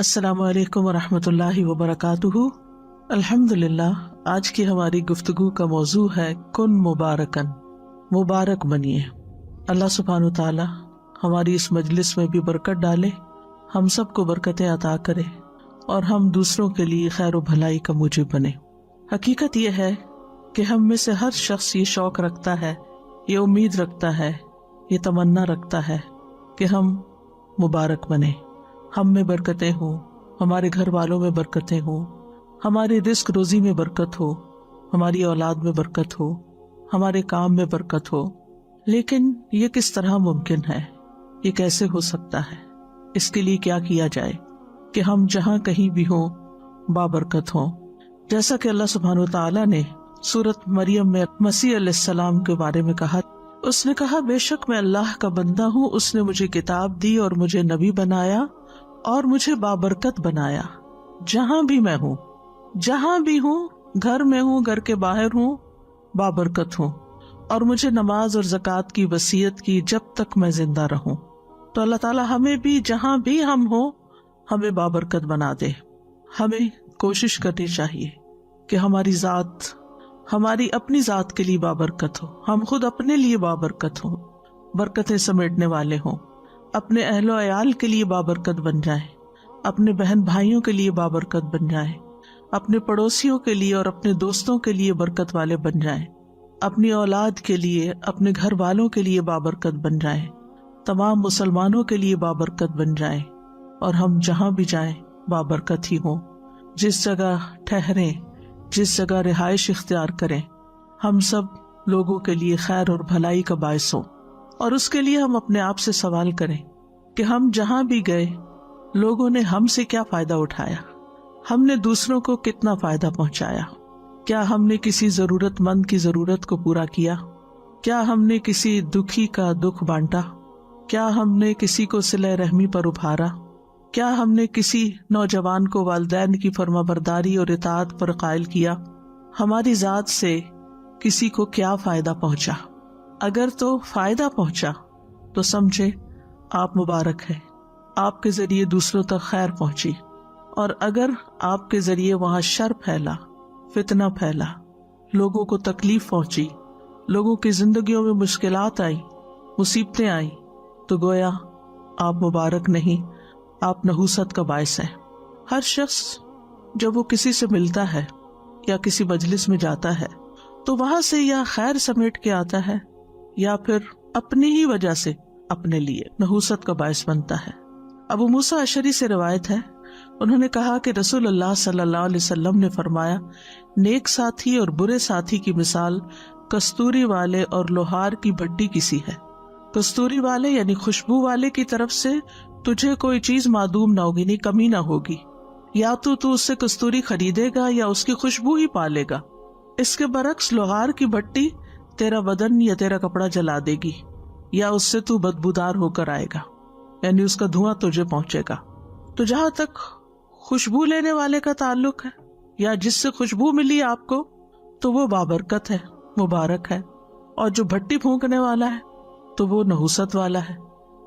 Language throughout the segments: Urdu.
السلام علیکم ورحمۃ اللہ وبرکاتہ۔ الحمدللہ، آج کی ہماری گفتگو کا موضوع ہے کن مبارکن، مبارک بنیے۔ اللہ سبحانہ وتعالی ہماری اس مجلس میں بھی برکت ڈالے، ہم سب کو برکتیں عطا کرے اور ہم دوسروں کے لیے خیر و بھلائی کا موجب بنے۔ حقیقت یہ ہے کہ ہم میں سے ہر شخص یہ شوق رکھتا ہے، یہ امید رکھتا ہے، یہ تمنا رکھتا ہے کہ ہم مبارک بنیں، ہم میں برکتیں ہوں، ہمارے گھر والوں میں برکتیں ہوں، ہماری رزق روزی میں برکت ہو، ہماری اولاد میں برکت ہو، ہمارے کام میں برکت ہو۔ لیکن یہ کس طرح ممکن ہے؟ یہ کیسے ہو سکتا ہے؟ اس کے لیے کیا کیا جائے کہ ہم جہاں کہیں بھی ہوں بابرکت ہوں؟ جیسا کہ اللہ سبحانہ وتعالی نے سورۃ مریم میں مسیح علیہ السلام کے بارے میں کہا، اس نے کہا بے شک میں اللہ کا بندہ ہوں، اس نے مجھے کتاب دی اور مجھے نبی بنایا اور مجھے بابرکت بنایا۔ جہاں بھی میں ہوں، جہاں بھی ہوں، گھر میں ہوں، گھر کے باہر ہوں، بابرکت ہوں، اور مجھے نماز اور زکوٰۃ کی وصیت کی جب تک میں زندہ رہوں۔ تو اللہ تعالیٰ ہمیں بھی جہاں بھی ہم ہوں ہمیں بابرکت بنا دے۔ ہمیں کوشش کرنی چاہیے کہ ہماری ذات، ہماری اپنی ذات کے لیے بابرکت ہو، ہم خود اپنے لیے بابرکت ہوں، برکتیں سمیٹنے والے ہوں، اپنے اہل و عیال کے لیے بابرکت بن جائیں، اپنے بہن بھائیوں کے لیے بابرکت بن جائیں، اپنے پڑوسیوں کے لیے اور اپنے دوستوں کے لیے برکت والے بن جائیں، اپنی اولاد کے لیے، اپنے گھر والوں کے لیے بابرکت بن جائیں، تمام مسلمانوں کے لیے بابرکت بن جائیں، اور ہم جہاں بھی جائیں بابرکت ہی ہوں۔ جس جگہ ٹھہریں، جس جگہ رہائش اختیار کریں، ہم سب لوگوں کے لیے خیر اور بھلائی کا باعث ہوں۔ اور اس کے لیے ہم اپنے آپ سے سوال کریں کہ ہم جہاں بھی گئے لوگوں نے ہم سے کیا فائدہ اٹھایا، ہم نے دوسروں کو کتنا فائدہ پہنچایا، کیا ہم نے کسی ضرورت مند کی ضرورت کو پورا کیا، کیا ہم نے کسی دکھی کا دکھ بانٹا، کیا ہم نے کسی کو صلہ رحمی پر ابھارا، کیا ہم نے کسی نوجوان کو والدین کی فرما برداری اور اطاعت پر قائل کیا، ہماری ذات سے کسی کو کیا فائدہ پہنچا۔ اگر تو فائدہ پہنچا تو سمجھے آپ مبارک ہیں، آپ کے ذریعے دوسروں تک خیر پہنچی، اور اگر آپ کے ذریعے وہاں شر پھیلا، فتنہ پھیلا، لوگوں کو تکلیف پہنچی، لوگوں کی زندگیوں میں مشکلات آئیں، مصیبتیں آئیں، تو گویا آپ مبارک نہیں، آپ نحوست کا باعث ہیں۔ ہر شخص جب وہ کسی سے ملتا ہے یا کسی مجلس میں جاتا ہے تو وہاں سے یا خیر سمیٹ کے آتا ہے یا پھر اپنی ہی وجہ سے اپنے لیے نحوست کا باعث بنتا ہے۔ ابو موسیٰ اشعری سے روایت ہے، انہوں نے کہا کہ رسول اللہ صلی اللہ علیہ وسلم نے فرمایا، نیک ساتھی اور برے ساتھی کی مثال کستوری والے اور لوہار کی بھٹی کی سی ہے۔ کستوری والے یعنی خوشبو والے کی طرف سے تجھے کوئی چیز معدوم نہ ہوگی، نہیں کمی نہ ہوگی، یا تو اس سے کستوری خریدے گا یا اس کی خوشبو ہی پالے گا۔ اس کے برعکس لوہار کی بھٹی تیرا بدن یا تیرا کپڑا جلا دے گی، یا اس سے تو بدبودار ہو کر آئے گا، یعنی اس کا دھواں تجھے پہنچے گا۔ تو جہاں تک خوشبو لینے والے کا تعلق ہے یا جس سے خوشبو ملی آپ کو، تو وہ بابرکت ہے، مبارک ہے، اور جو بھٹی پھونکنے والا ہے تو وہ نحوست والا ہے،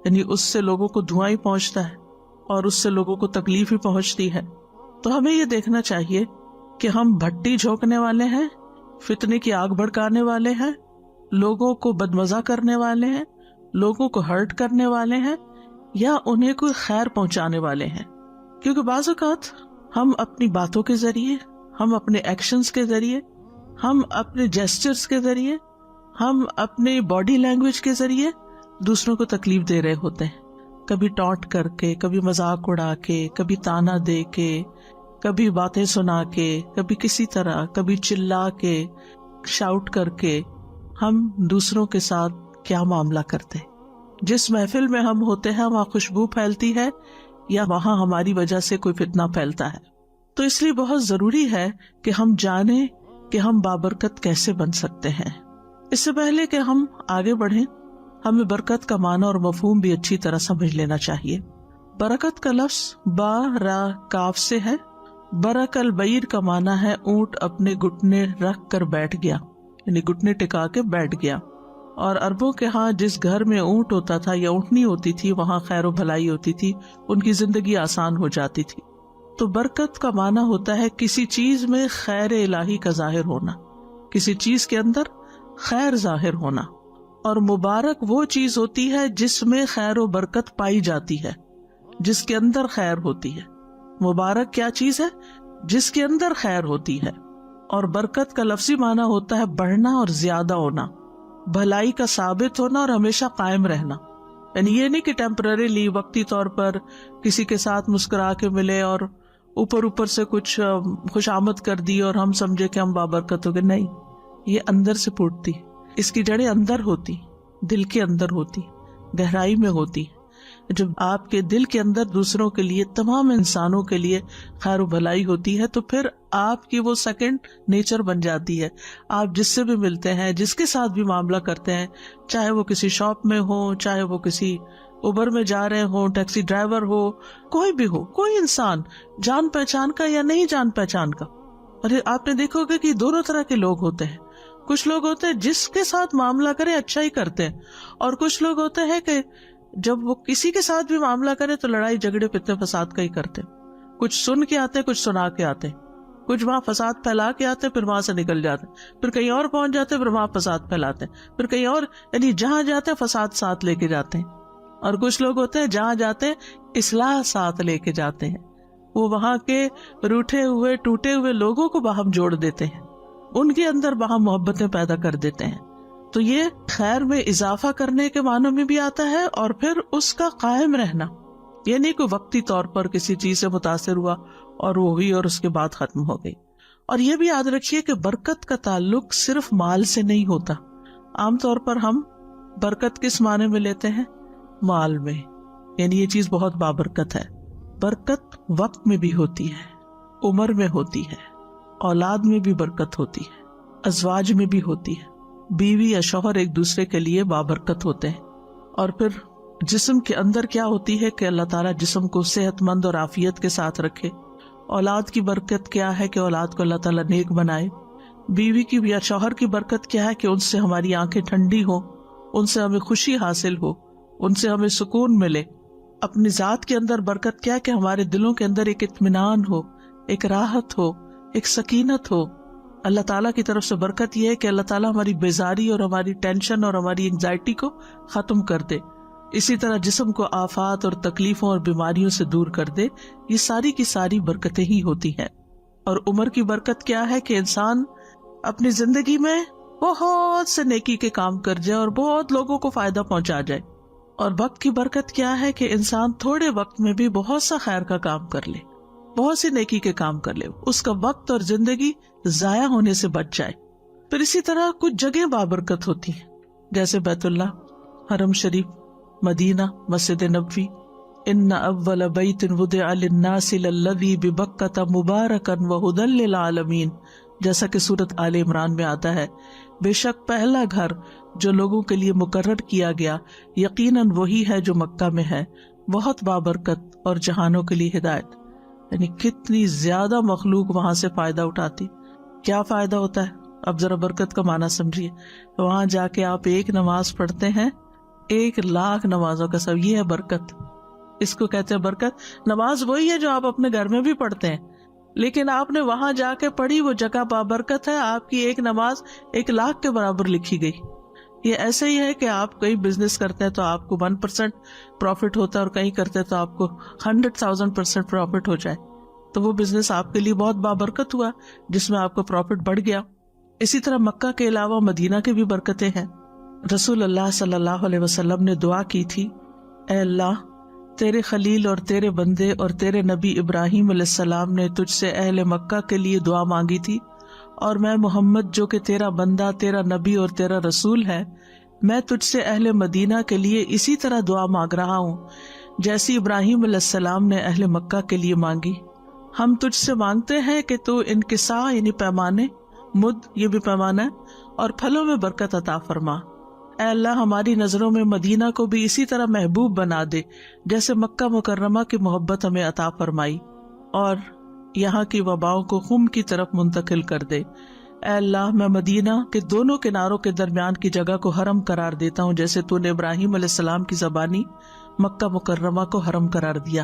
یعنی اس سے لوگوں کو دھواں ہی پہنچتا ہے اور اس سے لوگوں کو تکلیف ہی پہنچتی ہے۔ تو ہمیں یہ دیکھنا چاہیے کہ ہم بھٹی جھونکنے والے ہیں، فتنے کی آگ بھڑکانے والے ہیں، لوگوں کو بدمزہ کرنے والے ہیں، لوگوں کو ہرٹ کرنے والے ہیں، یا انہیں کوئی خیر پہنچانے والے ہیں۔ کیونکہ بعض اوقات ہم اپنی باتوں کے ذریعے، ہم اپنے ایکشنز کے ذریعے، ہم اپنے جیسچرز کے ذریعے، ہم اپنے باڈی لینگویج کے ذریعے دوسروں کو تکلیف دے رہے ہوتے ہیں، کبھی ٹانٹ کر کے، کبھی مذاق اڑا کے، کبھی تانا دے کے، کبھی باتیں سنا کے، کبھی کسی طرح، کبھی چلا کے، شاؤٹ کر کے ہم دوسروں کے ساتھ کیا معاملہ کرتے ہیں۔ جس محفل میں ہم ہوتے ہیں وہاں خوشبو پھیلتی ہے یا وہاں ہماری وجہ سے کوئی فتنہ پھیلتا ہے۔ تو اس لیے بہت ضروری ہے کہ ہم جانیں کہ ہم بابرکت کیسے بن سکتے ہیں۔ اس سے پہلے کہ ہم آگے بڑھیں، ہمیں برکت کا معنی اور مفہوم بھی اچھی طرح سمجھ لینا چاہیے۔ برکت کا لفظ با را کاف سے ہے۔ برک البعیر کا معنی ہے اونٹ اپنے گھٹنے رکھ کر بیٹھ گیا، یعنی گھٹنے ٹکا کے بیٹھ گیا۔ اور عربوں کے ہاں جس گھر میں اونٹ ہوتا تھا یا اونٹنی ہوتی تھی وہاں خیر و بھلائی ہوتی تھی، ان کی زندگی آسان ہو جاتی تھی۔ تو برکت کا معنی ہوتا ہے کسی چیز میں خیر الہی کا ظاہر ہونا، کسی چیز کے اندر خیر ظاہر ہونا. اور مبارک وہ چیز ہوتی ہے جس میں خیر و برکت پائی جاتی ہے، جس کے اندر خیر ہوتی ہے. مبارک کیا چیز ہے؟ جس کے اندر خیر ہوتی ہے. اور برکت کا لفظی معنی ہوتا ہے بڑھنا اور زیادہ ہونا، بھلائی کا ثابت ہونا اور ہمیشہ قائم رہنا. یعنی یہ نہیں کہ ٹیمپرریلی وقتی طور پر کسی کے ساتھ مسکرا کے ملے اور اوپر سے کچھ خوش آمد کر دی اور ہم سمجھے کہ ہم بابرکت ہو گئے. نہیں، یہ اندر سے پھوٹتی، اس کی جڑیں اندر ہوتی، دل کے اندر ہوتی، گہرائی میں ہوتی. جب آپ کے دل کے اندر دوسروں کے لیے، تمام انسانوں کے لیے خیر و بھلائی ہوتی ہے تو پھر آپ کی وہ سیکنڈ نیچر بن جاتی ہے. آپ جس سے بھی ملتے ہیں، جس کے ساتھ بھی معاملہ کرتے ہیں، چاہے وہ کسی شاپ میں ہو، چاہے وہ کسی اوبر میں جا رہے ہوں، ٹیکسی ڈرائیور ہو، کوئی بھی ہو، کوئی انسان جان پہچان کا یا نہیں جان پہچان کا. اور آپ نے دیکھو گے کہ دونوں طرح کے لوگ ہوتے ہیں. کچھ لوگ ہوتے ہیں جس کے ساتھ معاملہ کرے اچھا ہی کرتے ہیں، اور کچھ لوگ ہوتے ہیں کہ جب وہ کسی کے ساتھ بھی معاملہ کرے تو لڑائی جھگڑے فتنے فساد کا ہی کرتے. کچھ سن کے آتے، کچھ سنا کے آتے، کچھ وہاں فساد پھیلا کے آتے، پھر وہاں سے نکل جاتے، پھر کہیں اور پہنچ جاتے، پھر وہاں فساد پھیلاتے، پھر کہیں اور، یعنی جہاں جاتے فساد ساتھ لے کے جاتے ہیں. اور کچھ لوگ ہوتے ہیں جہاں جاتے اصلاح ساتھ لے کے جاتے ہیں. وہ وہاں کے روٹھے ہوئے ٹوٹے ہوئے لوگوں کو باہم جوڑ دیتے ہیں، ان کے اندر باہم محبتیں پیدا کر دیتے ہیں. تو یہ خیر میں اضافہ کرنے کے معنوں میں بھی آتا ہے، اور پھر اس کا قائم رہنا، یعنی کوئی وقتی طور پر کسی چیز سے متاثر ہوا اور وہ ہوئی اور اس کے بعد ختم ہو گئی. اور یہ بھی یاد رکھیے کہ برکت کا تعلق صرف مال سے نہیں ہوتا. عام طور پر ہم برکت کس معنی میں لیتے ہیں؟ مال میں، یعنی یہ چیز بہت بابرکت ہے. برکت وقت میں بھی ہوتی ہے، عمر میں ہوتی ہے، اولاد میں بھی برکت ہوتی ہے، ازواج میں بھی ہوتی ہے. بیوی یا شوہر ایک دوسرے کے لیے بابرکت ہوتے ہیں. اور پھر جسم کے اندر کیا ہوتی ہے کہ اللہ تعالیٰ جسم کو صحت مند اور عافیت کے ساتھ رکھے. اولاد کی برکت کیا ہے کہ اولاد کو اللہ تعالیٰ نیک بنائے. بیوی کی یا شوہر کی برکت کیا ہے کہ ان سے ہماری آنکھیں ٹھنڈی ہو، ان سے ہمیں خوشی حاصل ہو، ان سے ہمیں سکون ملے. اپنی ذات کے اندر برکت کیا ہے کہ ہمارے دلوں کے اندر ایک اطمینان ہو، ایک راحت ہو، ایک سکینت ہو. اللہ تعالیٰ کی طرف سے برکت یہ ہے کہ اللہ تعالیٰ ہماری بیزاری اور ہماری ٹینشن اور ہماری انگزائٹی کو ختم کر دے. اسی طرح جسم کو آفات اور تکلیفوں اور بیماریوں سے دور کر دے. یہ ساری کی ساری برکتیں ہی ہوتی ہیں. اور عمر کی برکت کیا ہے کہ انسان اپنی زندگی میں بہت سے نیکی کے کام کر جائے اور بہت لوگوں کو فائدہ پہنچا جائے. اور وقت کی برکت کیا ہے کہ انسان تھوڑے وقت میں بھی بہت سا خیر کا کام کر لے، بہت سی نیکی کے کام کر لے، اس کا وقت اور زندگی ضائع ہونے سے بچ جائے. پھر اسی طرح کچھ جگہ بابرکت ہوتی ہیں، جیسے بیت اللہ، حرم شریف، مدینہ، مسجد نبوی. ان اول بیت وضع للناس للذی ببکۃ مبارکا وہدی للعالمین، جیسا کہ سورۃ آل عمران میں آتا ہے، بے شک پہلا گھر جو لوگوں کے لیے مقرر کیا گیا یقیناً وہی ہے جو مکہ میں ہے، بہت بابرکت اور جہانوں کے لیے ہدایت. یعنی کتنی زیادہ مخلوق وہاں سے فائدہ اٹھاتی. کیا فائدہ ہوتا ہے؟ اب ذرا برکت کا معنی سمجھیے. وہاں جا کے آپ ایک نماز پڑھتے ہیں، 1,00,000 نمازوں کا سب، یہ ہے برکت. اس کو کہتے ہیں برکت. نماز وہی ہے جو آپ اپنے گھر میں بھی پڑھتے ہیں، لیکن آپ نے وہاں جا کے پڑھی، وہ جگہ بابرکت ہے. آپ کی ایک نماز 1,00,000 کے برابر لکھی گئی. یہ ایسے ہی ہے کہ آپ کہیں بزنس کرتے ہیں تو آپ کو 1% پروفٹ ہوتا ہے، اور کہیں کرتے ہیں تو آپ کو 100,000% پروفٹ ہو جائے، تو وہ بزنس آپ کے لیے بہت بابرکت ہوا جس میں آپ کو پروفٹ بڑھ گیا. اسی طرح مکہ کے علاوہ مدینہ کے بھی برکتیں ہیں. رسول اللہ صلی اللہ علیہ وسلم نے دعا کی تھی، اے اللہ، تیرے خلیل اور تیرے بندے اور تیرے نبی ابراہیم علیہ السلام نے تجھ سے اہل مکہ کے لیے دعا مانگی تھی، اور میں محمد جو کہ تیرا بندہ، تیرا نبی اور تیرا رسول ہے، میں تجھ سے اہل مدینہ کے لیے اسی طرح دعا مانگ رہا ہوں جیسی ابراہیم علیہ السلام نے اہل مکہ کے لیے مانگی. ہم تجھ سے مانگتے ہیں کہ تو انکساء یعنی پیمانے، مد یہ بھی پیمانہ ہے، اور پھلوں میں برکت عطا فرما. اے اللہ، ہماری نظروں میں مدینہ کو بھی اسی طرح محبوب بنا دے جیسے مکہ مکرمہ کی محبت ہمیں عطا فرمائی، اور یہاں کی وباؤں کو خم کی طرف منتقل کر دے. اے اللہ، میں مدینہ کے دونوں کناروں کے درمیان کی جگہ کو حرم قرار دیتا ہوں جیسے تو نے ابراہیم علیہ السلام کی زبانی مکہ مکرمہ کو حرم قرار دیا.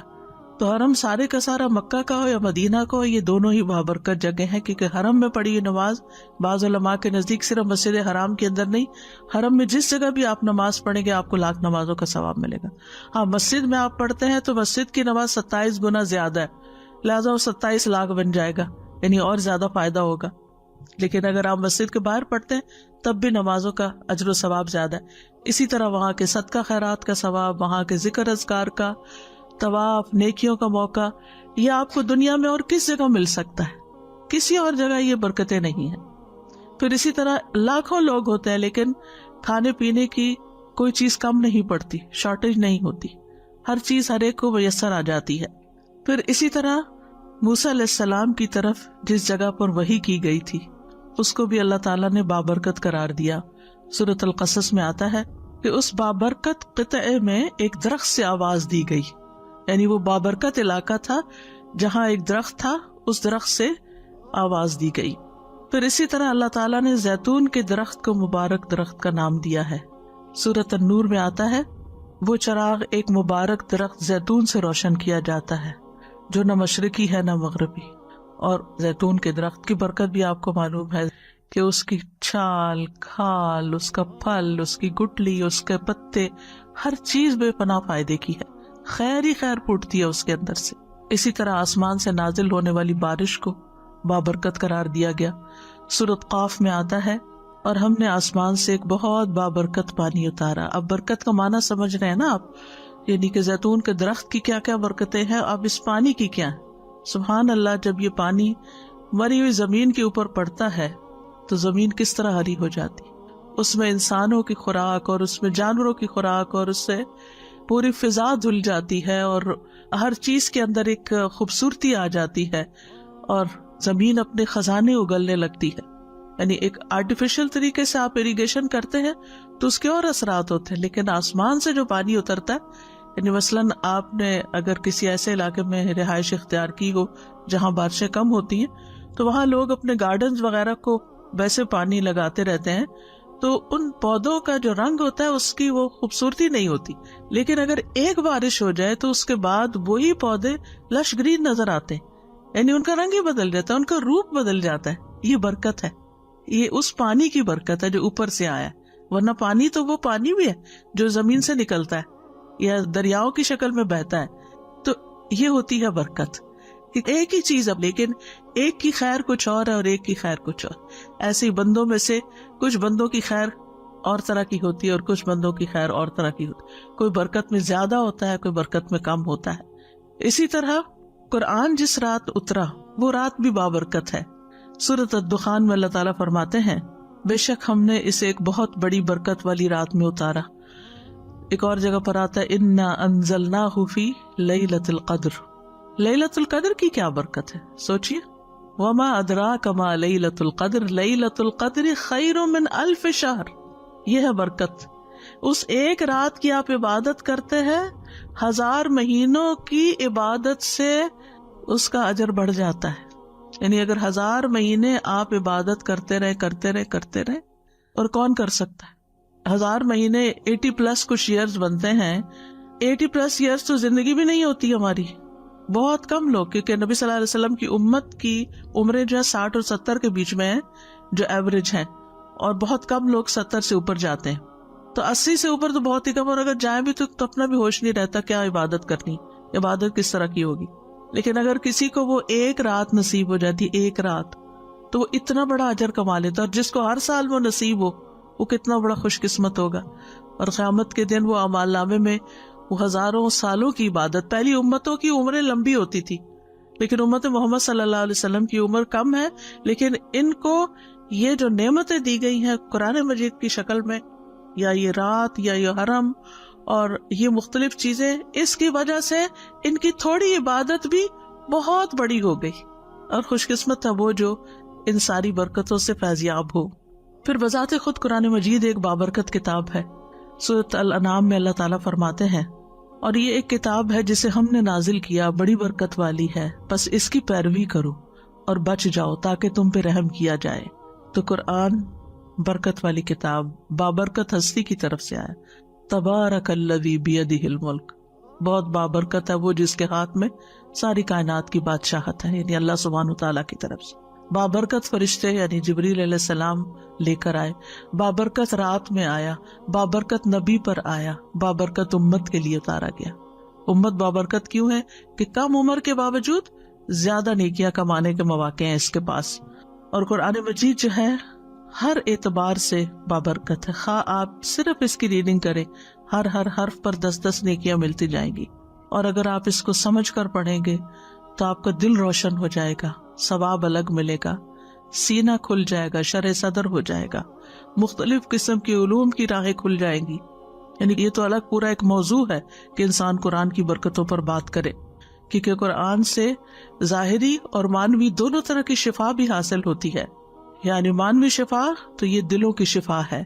تو حرم سارے کا سارا مکہ کا ہو یا مدینہ کا ہو، یہ دونوں ہی بابرکت جگہ ہیں، کیونکہ حرم میں پڑھی ہوئی نماز بعض علماء کے نزدیک صرف مسجد حرام کے اندر نہیں، حرم میں جس جگہ بھی آپ نماز پڑھیں گے آپ کو لاکھ نمازوں کا ثواب ملے گا۔ ہاں مسجد میں آپ پڑھتے ہیں تو مسجد کی نماز 27 گنا زیادہ ہے، لہٰذا وہ 27 لاکھ بن جائے گا، یعنی اور زیادہ فائدہ ہوگا۔ لیکن اگر آپ مسجد کے باہر پڑھتے ہیں تب بھی نمازوں کا اجر و ثواب زیادہ ہے۔ اسی طرح وہاں کے صدقہ خیرات کا ثواب، وہاں کے ذکر اذکار کا، طواف، نیکیوں کا موقع، یہ آپ کو دنیا میں اور کس جگہ مل سکتا ہے، کسی اور جگہ یہ برکتیں نہیں ہیں۔ پھر اسی طرح لاکھوں لوگ ہوتے ہیں لیکن کھانے پینے کی کوئی چیز کم نہیں پڑتی، شارٹیج نہیں ہوتی، ہر چیز ہر ایک کو میسر آ جاتی ہے۔ پھر اسی طرح موسیٰ علیہ السلام کی طرف جس جگہ پر وحی کی گئی تھی اس کو بھی اللہ تعالیٰ نے بابرکت قرار دیا۔ سورۃ القصص میں آتا ہے کہ اس بابرکت قطعے میں ایک درخت سے آواز دی گئی، یعنی وہ بابرکت علاقہ تھا جہاں ایک درخت تھا، اس درخت سے آواز دی گئی۔ پھر اسی طرح اللہ تعالیٰ نے زیتون کے درخت کو مبارک درخت کا نام دیا ہے۔ سورۃ النور میں آتا ہے وہ چراغ ایک مبارک درخت زیتون سے روشن کیا جاتا ہے جو نہ مشرقی ہے نہ مغربی۔ اور زیتون کے درخت کی برکت بھی آپ کو معلوم ہے کہ اس کی چھال، کھال، اس کا پھل، اس کی گٹلی، اس کے پتے، ہر چیز بے پناہ فائدے کی ہے، خیر ہی خیر پھوٹتی ہے اس کے اندر سے۔ اسی طرح آسمان سے نازل ہونے والی بارش کو بابرکت قرار دیا گیا۔ سورۃ قاف میں آتا ہے اور ہم نے آسمان سے ایک بہت بابرکت پانی اتارا۔ اب برکت کا معنی سمجھ رہے ہیں نا آپ، یعنی کہ زیتون کے درخت کی کیا کیا برکتیں ہیں، اب اس پانی کی کیا ہے۔ سبحان اللہ، جب یہ پانی مری ہوئی زمین کے اوپر پڑتا ہے تو زمین کس طرح ہری ہو جاتی، اس میں انسانوں کی خوراک اور اس میں جانوروں کی خوراک، اور اس سے پوری فضا دھل جاتی ہے اور ہر چیز کے اندر ایک خوبصورتی آ جاتی ہے اور زمین اپنے خزانے اگلنے لگتی ہے۔ یعنی ایک آرٹیفیشل طریقے سے آپ اریگیشن کرتے ہیں تو اس کے اور اثرات ہوتے ہیں، لیکن آسمان سے جو پانی اترتا ہے، یعنی مثلاً آپ نے اگر کسی ایسے علاقے میں رہائش اختیار کی ہو جہاں بارشیں کم ہوتی ہیں تو وہاں لوگ اپنے گارڈنز وغیرہ کو ویسے پانی لگاتے رہتے ہیں، تو ان پودوں کا جو رنگ ہوتا ہے اس کی وہ خوبصورتی نہیں ہوتی، لیکن اگر ایک بارش ہو جائے تو اس کے بعد وہی پودے لش گرین نظر آتے ہیں، یعنی ان کا رنگ ہی بدل جاتا ہے، ان کا روپ بدل جاتا ہے۔ یہ برکت ہے، یہ اس پانی کی برکت ہے جو اوپر سے آیا ہے، ورنہ پانی تو وہ پانی بھی ہے جو زمین سے نکلتا ہے یا دریاؤں کی شکل میں بہتا ہے۔ تو یہ ہوتی ہے برکت، ایک ہی چیز اب، لیکن ایک کی خیر کچھ اور ہے اور ایک کی خیر کچھ اور۔ ایسے ہی بندوں میں سے کچھ بندوں کی خیر اور طرح کی ہوتی ہے اور کچھ بندوں کی خیر اور طرح کی ہوتی ہے، کوئی برکت میں زیادہ ہوتا ہے، کوئی برکت میں کم ہوتا ہے۔ اسی طرح قرآن جس رات اترا وہ رات بھی بابرکت ہے۔ سورۃ الدخان میں اللہ تعالیٰ فرماتے ہیں بے شک ہم نے اسے ایک بہت بڑی برکت والی رات میں اتارا۔ ایک اور جگہ پر آتا ہے انا انزلناہ فی لیلۃ القدر۔ لیلۃ القدر کی کیا برکت ہے، سوچئے، وما ادراک ما لیلۃ القدر، لیلۃ القدر خیر من الف شہر۔ یہ ہے برکت، اس ایک رات کی آپ عبادت کرتے ہیں، 1000 مہینوں کی عبادت سے اس کا اجر بڑھ جاتا ہے۔ یعنی اگر 1000 مہینے آپ عبادت کرتے رہے، اور کون کر سکتا ہے؟ 1000 مہینے 80+ کچھ ایئرز بنتے ہیں، 80+ ایئرز تو زندگی بھی نہیں ہوتی ہماری، بہت کم لوگ، کیونکہ نبی صلی اللہ علیہ وسلم کی امت کی عمریں جو ہے 60 اور 70 کے بیچ میں ہیں جو ایوریج ہیں، اور بہت کم لوگ 70 سے اوپر جاتے ہیں، تو 80 سے اوپر تو بہت ہی کم، اور اگر جائیں بھی تو اپنا بھی ہوش نہیں رہتا کیا عبادت کرنی، عبادت کس طرح کی ہوگی۔ لیکن اگر کسی کو وہ ایک رات نصیب ہو جاتی، ایک رات، تو وہ اتنا بڑا اجر کما لیتا، اور جس کو ہر سال وہ نصیب ہو وہ کتنا بڑا خوش قسمت ہوگا۔ اور قیامت کے دن وہ اعمال نامے میں وہ ہزاروں سالوں کی عبادت، پہلی امتوں کی عمریں لمبی ہوتی تھی لیکن امت محمد صلی اللہ علیہ وسلم کی عمر کم ہے، لیکن ان کو یہ جو نعمتیں دی گئی ہیں قرآن مجید کی شکل میں، یا یہ رات یا یہ حرم اور یہ مختلف چیزیں، اس کی وجہ سے ان کی تھوڑی عبادت بھی بہت بڑی ہو گئی، اور خوش قسمت تھا وہ جو ان ساری برکتوں سے فیضیاب ہو۔ پھر بذات خود قرآن مجید ایک بابرکت کتاب ہے۔ سورۃ الانعام میں اللہ تعالیٰ فرماتے ہیں اور یہ ایک کتاب ہے جسے ہم نے نازل کیا، بڑی برکت والی ہے، بس اس کی پیروی کرو اور بچ جاؤ تاکہ تم پہ رحم کیا جائے۔ تو قرآن برکت والی کتاب، بابرکت ہستی کی طرف سے آیا۔ تبارک الذی بیدہ الملک بہت بابرکت ہے وہ جس کے ہاتھ میں ساری کائنات کی بادشاہت ہے، یعنی اللہ سبحانہ تعالیٰ کی طرف سے۔ بابرکت فرشتے یعنی جبریل علیہ السلام لے کر آئے، بابرکت رات میں آیا، بابرکت نبی پر آیا، بابرکت امت کے لیے اتارا گیا۔ امت بابرکت کیوں ہے کہ کم عمر کے باوجود زیادہ نیکیاں کمانے کے مواقع ہیں اس کے پاس، اور قرآن مجید جو ہے ہر اعتبار سے بابرکت ہے۔ خواہ آپ صرف اس کی ریڈنگ کریں، ہر حرف پر 10 نیکیاں ملتی جائیں گی، اور اگر آپ اس کو سمجھ کر پڑھیں گے تو آپ کا دل روشن ہو جائے گا، ثواب الگ ملے گا، سینہ کھل جائے گا، شرح صدر ہو جائے گا، مختلف قسم کی علوم کی راہیں کھل جائیں گی۔ یعنی یہ تو الگ پورا ایک موضوع ہے کہ انسان قرآن کی برکتوں پر بات کرے، کیونکہ قرآن سے ظاہری اور معنوی دونوں طرح کی شفا بھی حاصل ہوتی ہے۔ یعنی معنوی شفا تو یہ دلوں کی شفا ہے،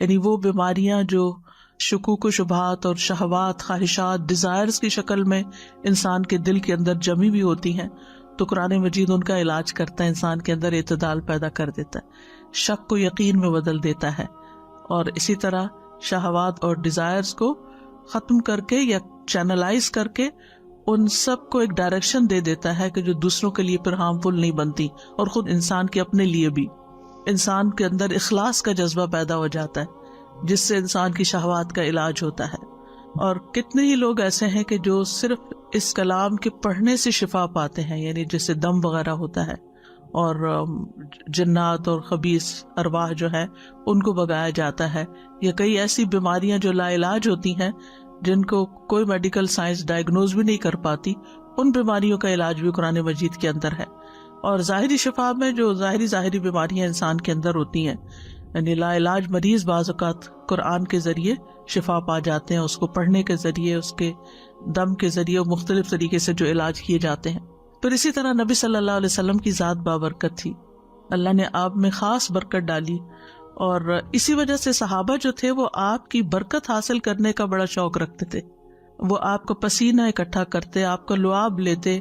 یعنی وہ بیماریاں جو شکوک و شبہات اور شہوات، خواہشات، ڈیزائرز کی شکل میں انسان کے دل کے اندر جمی ہوئی ہوتی ہیں، تو قرآن مجید ان کا علاج کرتا ہے، انسان کے اندر اعتدال پیدا کر دیتا ہے، شک کو یقین میں بدل دیتا ہے، اور اسی طرح شہوات اور ڈیزائرز کو ختم کر کے یا چینلائز کر کے ان سب کو ایک ڈائریکشن دے دیتا ہے کہ جو دوسروں کے لیے پھر ہارمفل نہیں بنتی، اور خود انسان کے اپنے لیے بھی۔ انسان کے اندر اخلاص کا جذبہ پیدا ہو جاتا ہے جس سے انسان کی شہوات کا علاج ہوتا ہے۔ اور کتنے ہی لوگ ایسے ہیں کہ جو صرف اس کلام کے پڑھنے سے شفا پاتے ہیں، یعنی جیسے دم وغیرہ ہوتا ہے اور جنات اور خبیث ارواح جو ہے ان کو بھگایا جاتا ہے، یا کئی ایسی بیماریاں جو لا علاج ہوتی ہیں جن کو کوئی میڈیکل سائنس ڈائگنوز بھی نہیں کر پاتی، ان بیماریوں کا علاج بھی قرآن مجید کے اندر ہے۔ اور ظاہری شفا میں جو ظاہری بیماریاں انسان کے اندر ہوتی ہیں، یعنی لا علاج مریض بعض اوقات قرآن کے ذریعے شفا پا جاتے ہیں، اس کو پڑھنے کے ذریعے، اس کے دم کے ذریعے، مختلف طریقے سے جو علاج کیے جاتے ہیں۔ پھر اسی طرح نبی صلی اللہ علیہ وسلم کی ذات بابرکت تھی، اللہ نے آپ میں خاص برکت ڈالی، اور اسی وجہ سے صحابہ جو تھے وہ آپ کی برکت حاصل کرنے کا بڑا شوق رکھتے تھے۔ وہ آپ کا پسینہ اکٹھا کرتے، آپ کا لعاب لیتے،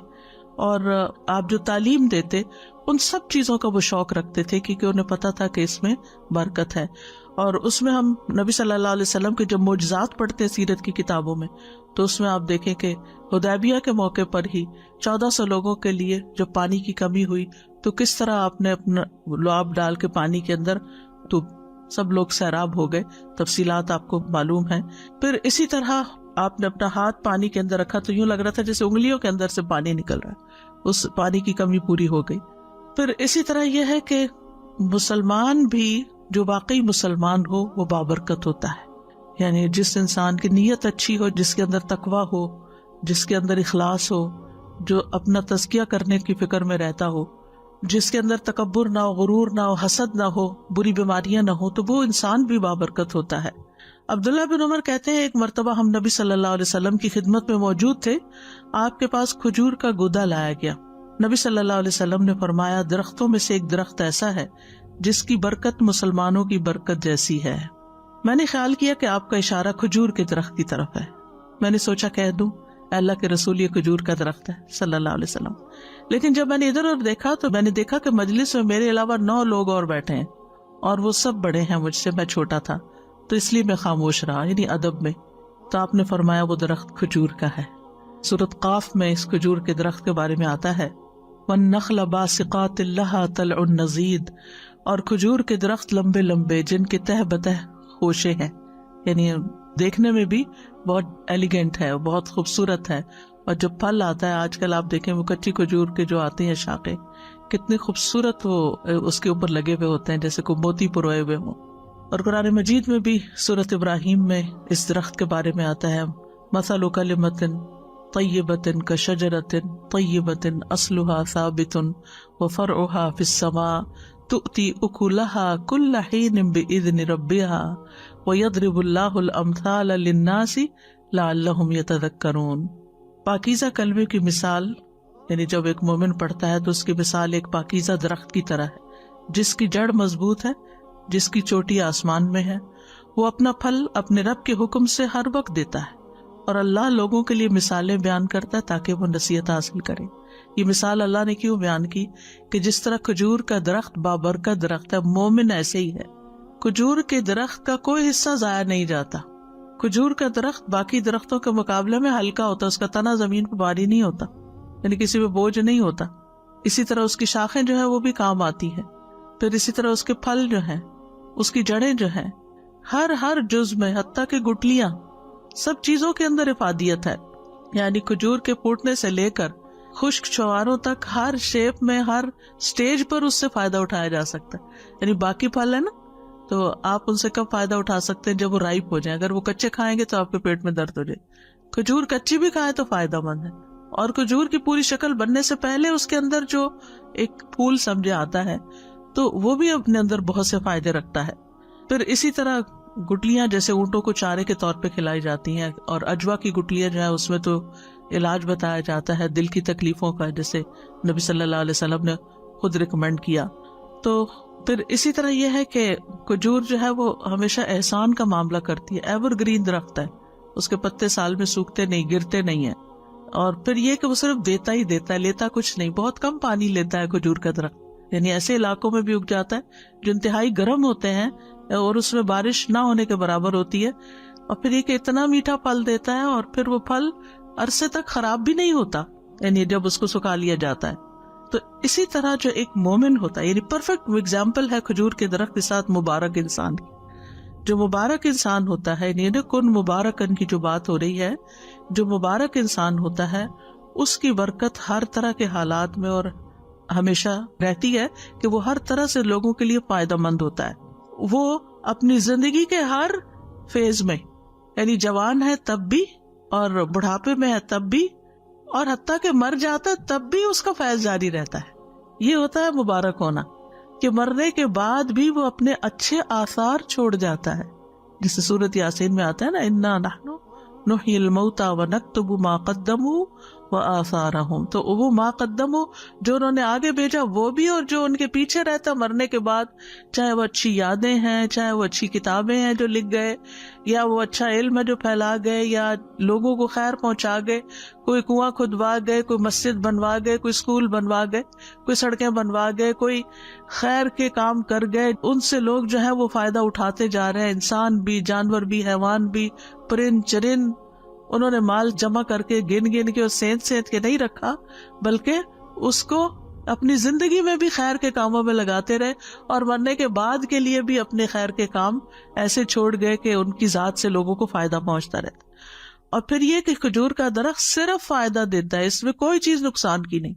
اور آپ جو تعلیم دیتے، ان سب چیزوں کا وہ شوق رکھتے تھے، کیونکہ انہیں پتا تھا کہ اس میں برکت ہے۔ اور اس میں ہم نبی صلی اللہ علیہ وسلم کے جب معجزات پڑھتے ہیں سیرت کی کتابوں میں، تو اس میں آپ دیکھیں کہ حدیبیہ کے موقع پر ہی 1400 لوگوں کے لیے جو پانی کی کمی ہوئی، تو کس طرح آپ نے اپنا لعاب ڈال کے پانی کے اندر، تو سب لوگ سیراب ہو گئے، تفصیلات آپ کو معلوم ہیں۔ پھر اسی طرح آپ نے اپنا ہاتھ پانی کے اندر رکھا تو یوں لگ رہا تھا جیسے انگلیوں کے اندر سے پانی نکل رہا ہے، اس پانی کی کمی پوری ہو گئی۔ پھر اسی طرح یہ ہے کہ مسلمان بھی جو واقعی مسلمان ہو وہ بابرکت ہوتا ہے، یعنی جس انسان کی نیت اچھی ہو، جس کے اندر تقویٰ ہو، جس کے اندر اخلاص ہو، جو اپنا تزکیہ کرنے کی فکر میں رہتا ہو، جس کے اندر تکبر نہ ہو، غرور نہ ہو، حسد نہ ہو، بری بیماریاں نہ ہو، تو وہ انسان بھی بابرکت ہوتا ہے۔ عبداللہ بن عمر کہتے ہیں ایک مرتبہ ہم نبی صلی اللہ علیہ وسلم کی خدمت میں موجود تھے، آپ کے پاس کھجور کا گودا لایا گیا۔ نبی صلی اللہ علیہ وسلم نے فرمایا، درختوں میں سے ایک درخت ایسا ہے جس کی برکت مسلمانوں کی برکت جیسی ہے۔ میں نے خیال کیا کہ آپ کا اشارہ کھجور کے درخت کی طرف ہے۔ میں نے سوچا کہہ دوں اے اللہ کے رسول، یہ کھجور کا درخت ہے صلی اللہ علیہ وسلم۔ لیکن جب میں نے ادھر اور دیکھا تو میں نے دیکھا کہ مجلس میں میرے علاوہ 9 لوگ اور بیٹھے ہیں، اور وہ سب بڑے ہیں مجھ سے، میں چھوٹا تھا، تو اس لیے میں خاموش رہا، یعنی ادب میں۔ تو آپ نے فرمایا وہ درخت کھجور کا ہے۔ سورۃ قاف میں اس کھجور کے درخت کے بارے میں آتا ہے، وَالنَّخْلَ بَاسِقَاتٍ لَهَا طَلْعٌ نَضِيدٌ، اور کھجور کے درخت لمبے لمبے جن کے تہ بتہ خوشے ہیں، یعنی دیکھنے میں بھی بہت ایلیگنٹ ہے، بہت خوبصورت ہے، اور جب پھل آتا ہے، آج کل آپ دیکھیں وہ کچی کھجور کے جو آتے ہیں شاخیں، کتنے خوبصورت وہ اس کے اوپر لگے ہوئے ہوتے ہیں جیسے کوئی موتی پروئے ہوئے ہوں۔ اور قرآن مجید میں بھی سورۃ ابراہیم میں اس درخت کے بارے میں آتا ہے، مثل کلمۃ طیبۃ کشجرۃ طیبۃ اصلها ثابت وفرعها فی السماء تؤتی اکلها کل حین بإذن ربها ویضرب اللہ الامثال للناس لعلہم یتذکرون۔ پاکیزہ کلمے کی مثال، یعنی جب ایک مومن پڑھتا ہے تو اس کی مثال ایک پاکیزہ درخت کی طرح ہے جس کی جڑ مضبوط ہے، جس کی چوٹی آسمان میں ہے، وہ اپنا پھل اپنے رب کے حکم سے ہر وقت دیتا ہے، اور اللہ لوگوں کے لیے مثالیں بیان کرتا ہے تاکہ وہ نصیحت حاصل کریں۔ یہ مثال اللہ نے کیوں بیان کی کہ جس طرح کھجور کا درخت بابرکت درخت ہے، مومن ایسے ہی ہے۔ کھجور کے درخت کا کوئی حصہ ضائع نہیں جاتا، کھجور کا درخت باقی درختوں کے مقابلے میں ہلکا ہوتا ہے، اس کا تنا زمین پہ بھاری نہیں ہوتا، یعنی کسی پہ بوجھ نہیں ہوتا. اسی طرح اس کی شاخیں جو ہے وہ بھی کام آتی ہیں. پھر اسی طرح اس کے پھل جو ہیں، اس کی جڑیں جو ہیں، ہر جز میں، حتیٰ کہ گٹلیاں، سب چیزوں کے اندر افادیت ہے. یعنی کھجور کے پھوٹنے سے لے کر خشک چواروں تک ہر شیپ میں، ہر سٹیج پر اس سے فائدہ اٹھایا جا سکتا ہے. یعنی باقی پھل ہے نا، تو آپ ان سے کب فائدہ اٹھا سکتے ہیں؟ جب وہ رائپ ہو جائیں. اگر وہ کچے کھائیں گے تو آپ کے پیٹ میں درد ہو جائے. کھجور کچی بھی کھائیں تو فائدہ مند ہے. اور کھجور کی پوری شکل بننے سے پہلے اس کے اندر جو ایک پھول سمجھے آتا ہے تو وہ بھی اپنے اندر بہت سے فائدے رکھتا ہے. پھر اسی طرح گٹلیاں جیسے اونٹوں کو چارے کے طور پہ کھلائی جاتی ہیں، اور اجوا کی گٹلیاں جو ہے اس میں تو علاج بتایا جاتا ہے دل کی تکلیفوں کا، جیسے نبی صلی اللہ علیہ وسلم نے خود ریکمینڈ کیا. تو پھر اسی طرح یہ ہے کہ کھجور جو ہے وہ ہمیشہ احسان کا معاملہ کرتی ہے. ایور گرین درخت ہے، اس کے پتے سال میں سوکھتے نہیں، گرتے نہیں ہیں. اور پھر یہ کہ وہ صرف دیتا ہی دیتا ہے، لیتا کچھ نہیں. بہت کم پانی لیتا ہے کھجور کا درخت، یعنی ایسے علاقوں میں بھی اگ جاتا ہے جو انتہائی گرم ہوتے ہیں اور اس میں بارش نہ ہونے کے برابر ہوتی ہے. اور پھر یہ کہ اتنا میٹھا پھل دیتا ہے، اور پھر وہ پھل عرصے تک خراب بھی نہیں ہوتا، یعنی جب اس کو سکھا لیا جاتا ہے. تو اسی طرح جو ایک مومن ہوتا ہے، یعنی پرفیکٹ ایگزامپل ہے کھجور کے درخت کے ساتھ مبارک انسان کی. جو مبارک انسان ہوتا ہے، یعنی کن مبارکن کی جو بات ہو رہی ہے، جو مبارک انسان ہوتا ہے اس کی برکت ہر طرح کے حالات میں اور ہمیشہ رہتی ہے کہ وہ ہر طرح سے لوگوں کے لیے فائدہ مند ہوتا ہے. وہ اپنی زندگی کے ہر فیز میں، یعنی جوان ہے تب بھی، اور بڑھاپے میں ہے تب بھی، اور حتیٰ کہ مر جاتا ہے تب بھی اس کا فیض جاری رہتا ہے. یہ ہوتا ہے مبارک ہونا، کہ مرنے کے بعد بھی وہ اپنے اچھے آثار چھوڑ جاتا ہے. جسے سورۃ یاسین میں آتا ہے نا، انا نحن نحیی الموتى ونکتب ما قدموا وآثارهم. تو وہ ما قدموا، جو انہوں نے آگے بھیجا وہ بھی، اور جو ان کے پیچھے رہتا مرنے کے بعد، چاہے وہ اچھی یادیں ہیں، چاہے وہ اچھی کتابیں ہیں جو لکھ گئے، یا وہ اچھا علم ہے جو پھیلا گئے، یا لوگوں کو خیر پہنچا گئے، کوئی کنواں کھدوا گئے، کوئی مسجد بنوا گئے، کوئی اسکول بنوا گئے، کوئی سڑکیں بنوا گئے، کوئی خیر کے کام کر گئے. ان سے لوگ جو ہے وہ فائدہ اٹھاتے جا رہے ہیں، انسان بھی، جانور بھی، حیوان بھی، پرند چرند. انہوں نے مال جمع کر کے گن کے اور سینت کے نہیں رکھا، بلکہ اس کو اپنی زندگی میں بھی خیر کے کاموں میں لگاتے رہے، اور مرنے کے بعد کے لیے بھی اپنے خیر کے کام ایسے چھوڑ گئے کہ ان کی ذات سے لوگوں کو فائدہ پہنچتا رہتا. اور پھر یہ کہ کھجور کا درخت صرف فائدہ دیتا ہے، اس میں کوئی چیز نقصان کی نہیں.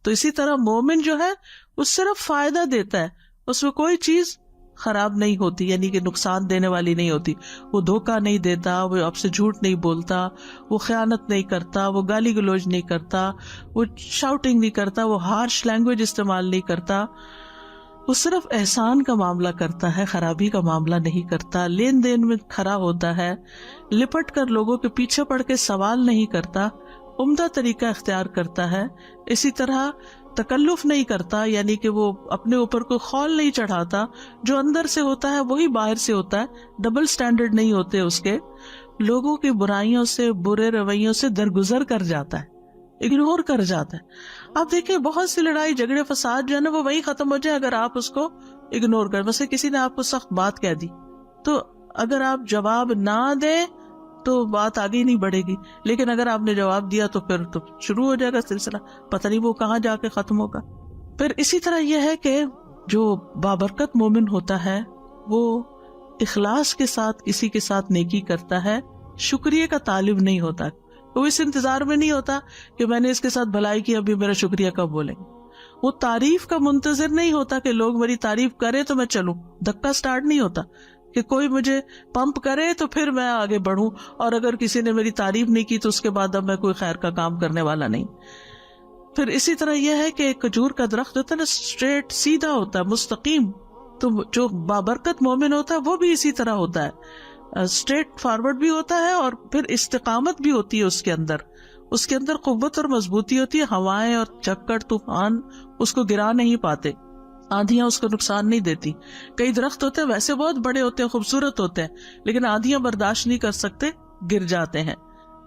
تو اسی طرح مومن جو ہے وہ صرف فائدہ دیتا ہے، اس میں کوئی چیز خراب نہیں ہوتی، یعنی کہ نقصان دینے والی نہیں ہوتی. وہ دھوکہ نہیں دیتا، وہ آپ سے جھوٹ نہیں بولتا، وہ خیانت نہیں کرتا، وہ گالی گلوچ نہیں کرتا، وہ شاؤٹنگ نہیں کرتا، وہ ہارش لینگویج استعمال نہیں کرتا. وہ صرف احسان کا معاملہ کرتا ہے، خرابی کا معاملہ نہیں کرتا. لین دین میں کھرا ہوتا ہے، لپٹ کر لوگوں کے پیچھے پڑ کے سوال نہیں کرتا، عمدہ طریقہ اختیار کرتا ہے. اسی طرح تکلف نہیں کرتا، یعنی کہ وہ اپنے اوپر کوئی خول نہیں چڑھاتا. جو اندر سے ہوتا ہے وہی باہر سے ہوتا ہے، ڈبل سٹینڈرڈ نہیں ہوتے اس کے. لوگوں کی برائیوں سے، برے رویوں سے درگزر کر جاتا ہے، اگنور کر جاتا ہے. آپ دیکھیں بہت سی لڑائی جھگڑے فساد جو ہے نا وہ وہی ختم ہو جائے اگر آپ اس کو اگنور کر. ویسے کسی نے آپ کو سخت بات کہہ دی تو اگر آپ جواب نہ دیں تو بات آگے نہیں بڑھے گی، لیکن اگر آپ نے جواب دیا تو پھر تو شروع ہو جائے گا سلسلہ، پتہ نہیں وہ کہاں جا کے ختم ہوگا. پھر اسی طرح یہ ہے کہ جو بابرکت مومن ہوتا ہے وہ اخلاص کے ساتھ کسی کے ساتھ نیکی کرتا ہے، شکریہ کا طالب نہیں ہوتا. وہ اس انتظار میں نہیں ہوتا کہ میں نے اس کے ساتھ بھلائی کی، ابھی میرا شکریہ کب بولیں. وہ تعریف کا منتظر نہیں ہوتا کہ لوگ میری تعریف کرے تو میں چلوں. دھکا سٹارٹ نہیں ہوتا کہ کوئی مجھے پمپ کرے تو پھر میں آگے بڑھوں، اور اگر کسی نے میری تعریف نہیں کی تو اس کے بعد اب میں کوئی خیر کا کام کرنے والا نہیں. پھر اسی طرح یہ ہے کہ کھجور کا درخت ہوتا ہے نا، اسٹریٹ، سیدھا ہوتا ہے، مستقیم. تو جو بابرکت مومن ہوتا ہے وہ بھی اسی طرح ہوتا ہے، اسٹریٹ فارورڈ بھی ہوتا ہے، اور پھر استقامت بھی ہوتی ہے اس کے اندر قوت اور مضبوطی ہوتی ہے. ہوائیں اور چکر طوفان اس کو گرا نہیں پاتے، آندھیاں اس کو نقصان نہیں دیتی. کئی درخت ہوتے ہیں ویسے بہت بڑے ہوتے ہیں، خوبصورت ہوتے ہیں، لیکن آندھیاں برداشت نہیں کر سکتے، گر جاتے ہیں.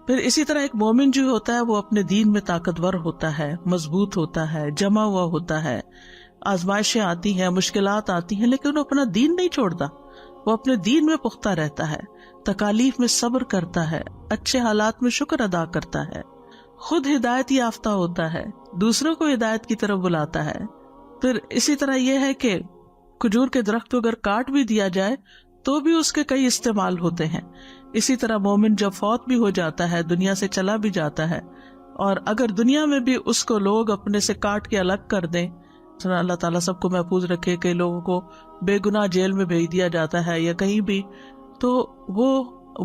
پھر اسی طرح ایک مومن جو ہوتا ہے وہ اپنے دین میں طاقتور ہوتا ہے، مضبوط ہوتا ہے، جمع ہوا ہوتا ہے. آزمائشیں آتی ہیں، مشکلات آتی ہیں، لیکن وہ اپنا دین نہیں چھوڑتا، وہ اپنے دین میں پختہ رہتا ہے. تکالیف میں صبر کرتا ہے، اچھے حالات میں شکر ادا کرتا ہے، خود ہدایت یافتہ ہوتا ہے، دوسروں کو ہدایت کی طرف بلاتا ہے۔ پھر اسی طرح یہ ہے کہ کھجور کے درخت کو اگر کاٹ بھی دیا جائے تو بھی اس کے کئی استعمال ہوتے ہیں۔ اسی طرح مومن جب فوت بھی ہو جاتا ہے، دنیا سے چلا بھی جاتا ہے، اور اگر دنیا میں بھی اس کو لوگ اپنے سے کاٹ کے الگ کر دیں، اللہ تعالیٰ سب کو محفوظ رکھے کہ لوگوں کو بے گناہ جیل میں بھیج دیا جاتا ہے یا کہیں بھی، تو وہ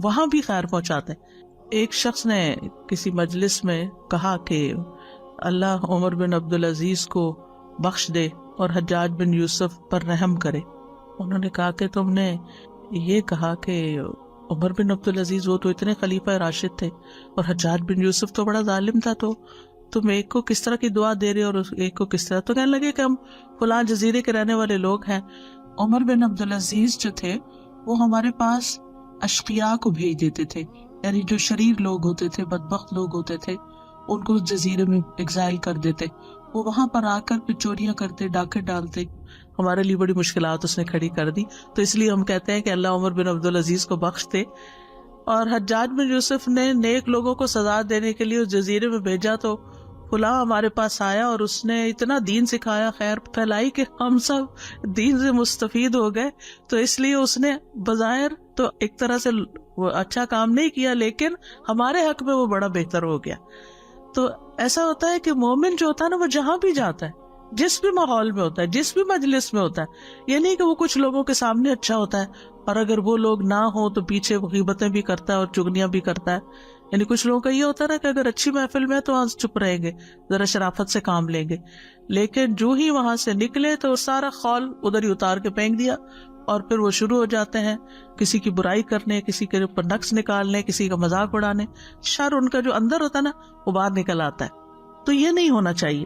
وہاں بھی خیر پہنچاتے ہیں۔ ایک شخص نے کسی مجلس میں کہا کہ اللہ عمر بن عبدالعزیز کو بخش دے اور حجاج بن یوسف پر رحم کرے۔ انہوں نے کہا کہ تم نے یہ کہا کہ عمر بن عبدالعزیز وہ تو اتنے خلیفہ راشد تھے اور حجاج بن یوسف تو بڑا ظالم تھا، تو تم ایک کو کس طرح کی دعا دے رہے اور ایک کو کس طرح؟ تو کہنے لگے کہ ہم فلاں جزیرے کے رہنے والے لوگ ہیں، عمر بن عبدالعزیز جو تھے وہ ہمارے پاس اشقیاء کو بھیج دیتے تھے، یعنی جو شریر لوگ ہوتے تھے، بدبخت لوگ ہوتے تھے، ان کو اس جزیرے میں ایگزائل کر دیتے، وہ وہاں پر آ کر پھر چوریاں کرتے، ڈاکے ڈالتے۔ ہمارے لیے بڑی مشکلات اس نے کھڑی کر دی، تو اس لیے ہم کہتے ہیں کہ اللہ عمر بن عبدالعزیز کو بخش دے۔ اور حجاج بن یوسف نے نیک لوگوں کو سزا دینے کے لیے اس جزیرے میں بھیجا، تو فلاں ہمارے پاس آیا اور اس نے اتنا دین سکھایا، خیر پھیلائی کہ ہم سب دین سے مستفید ہو گئے، تو اس لیے اس نے بظاہر تو ایک طرح سے وہ اچھا کام نہیں کیا، لیکن ہمارے حق میں وہ بڑا بہتر ہو گیا۔ تو ایسا ہوتا ہے کہ مومن جو ہوتا ہے نا، وہ جہاں بھی جاتا ہے، جس بھی ماحول میں ہوتا ہے، جس بھی مجلس میں ہوتا ہے، یہ نہیں کہ وہ کچھ لوگوں کے سامنے اچھا ہوتا ہے اور اگر وہ لوگ نہ ہوں تو پیچھے غیبتیں بھی کرتا ہے اور چگلیاں بھی کرتا ہے۔ یعنی کچھ لوگوں کا یہ ہوتا ہے نا کہ اگر اچھی محفل میں ہے تو وہاں چپ رہیں گے، ذرا شرافت سے کام لیں گے، لیکن جو ہی وہاں سے نکلے تو سارا خول ادھر ہی اتار کے پھینک دیا، اور پھر وہ شروع ہو جاتے ہیں کسی کی برائی کرنے، کسی کے اوپر نقص نکالنے، کسی کا مذاق اڑانے۔ شر ان کا جو اندر ہوتا ہے نا وہ باہر نکل آتا ہے، تو یہ نہیں ہونا چاہیے۔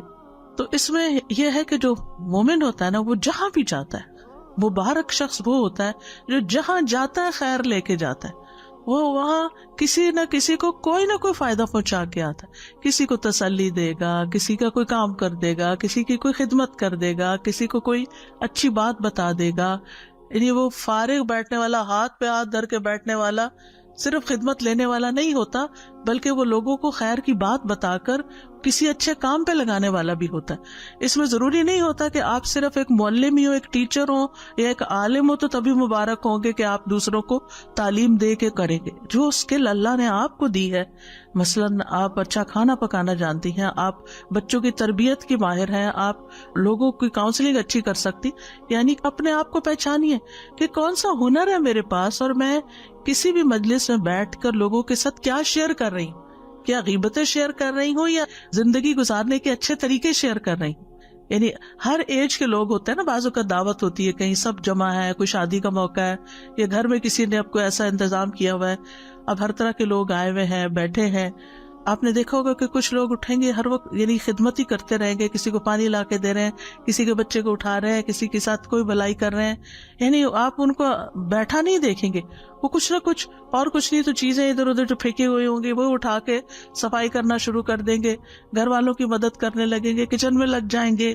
تو اس میں یہ ہے کہ جو مومن ہوتا ہے نا، وہ جہاں بھی جاتا ہے، مبارک شخص وہ ہوتا ہے جو جہاں جاتا ہے خیر لے کے جاتا ہے، وہ وہاں کسی نہ کسی کو کوئی نہ کوئی فائدہ پہنچا کے آتا ہے، کسی کو تسلی دے گا، کسی کا کوئی کام کر دے گا، کسی کی کوئی خدمت کر دے گا، کسی کو کوئی اچھی بات بتا دے گا۔ یعنی وہ فارغ بیٹھنے والا، ہاتھ پہ ہاتھ دھر کے بیٹھنے والا، صرف خدمت لینے والا نہیں ہوتا، بلکہ وہ لوگوں کو خیر کی بات بتا کر کسی اچھے کام پہ لگانے والا بھی ہوتا ہے۔ اس میں ضروری نہیں ہوتا کہ آپ صرف ایک معلم ہی ہو، ایک ٹیچر ہو یا ایک عالم ہو تو تبھی مبارک ہوں گے کہ آپ دوسروں کو تعلیم دے کے کریں گے۔ جو اسکل اللہ نے آپ کو دی ہے، مثلاً آپ اچھا کھانا پکانا جانتی ہیں، آپ بچوں کی تربیت کی ماہر ہیں، آپ لوگوں کی کاؤنسلنگ اچھی کر سکتی، یعنی اپنے آپ کو پہچانیے کہ کون سا ہنر ہے میرے پاس، اور میں کسی بھی مجلس میں بیٹھ کر لوگوں کے ساتھ کیا شیئر کر رہی ہوں، کیا غیبتیں شیئر کر رہی ہوں یا زندگی گزارنے کے اچھے طریقے شیئر کر رہی ہوں۔ یعنی ہر ایج کے لوگ ہوتے ہیں نا، بعض اوقات دعوت ہوتی ہے، کہیں سب جمع ہے، کوئی شادی کا موقع ہے یا گھر میں کسی نے اب کوئی ایسا انتظام کیا ہوا ہے، اب ہر طرح کے لوگ آئے ہوئے ہیں، بیٹھے ہیں۔ آپ نے دیکھا ہوگا کہ کچھ لوگ اٹھیں گے ہر وقت، یعنی خدمت ہی کرتے رہیں گے، کسی کو پانی لا کے دے رہے ہیں، کسی کے بچے کو اٹھا رہے ہیں، کسی کے ساتھ کوئی بھلائی کر رہے ہیں، یعنی آپ ان کو بیٹھا نہیں دیکھیں گے، وہ کچھ نہ کچھ، اور کچھ نہیں تو چیزیں ادھر ادھر جو پھینکی ہوئی ہوں گی وہ اٹھا کے صفائی کرنا شروع کر دیں گے، گھر والوں کی مدد کرنے لگیں گے، کچن میں لگ جائیں گے،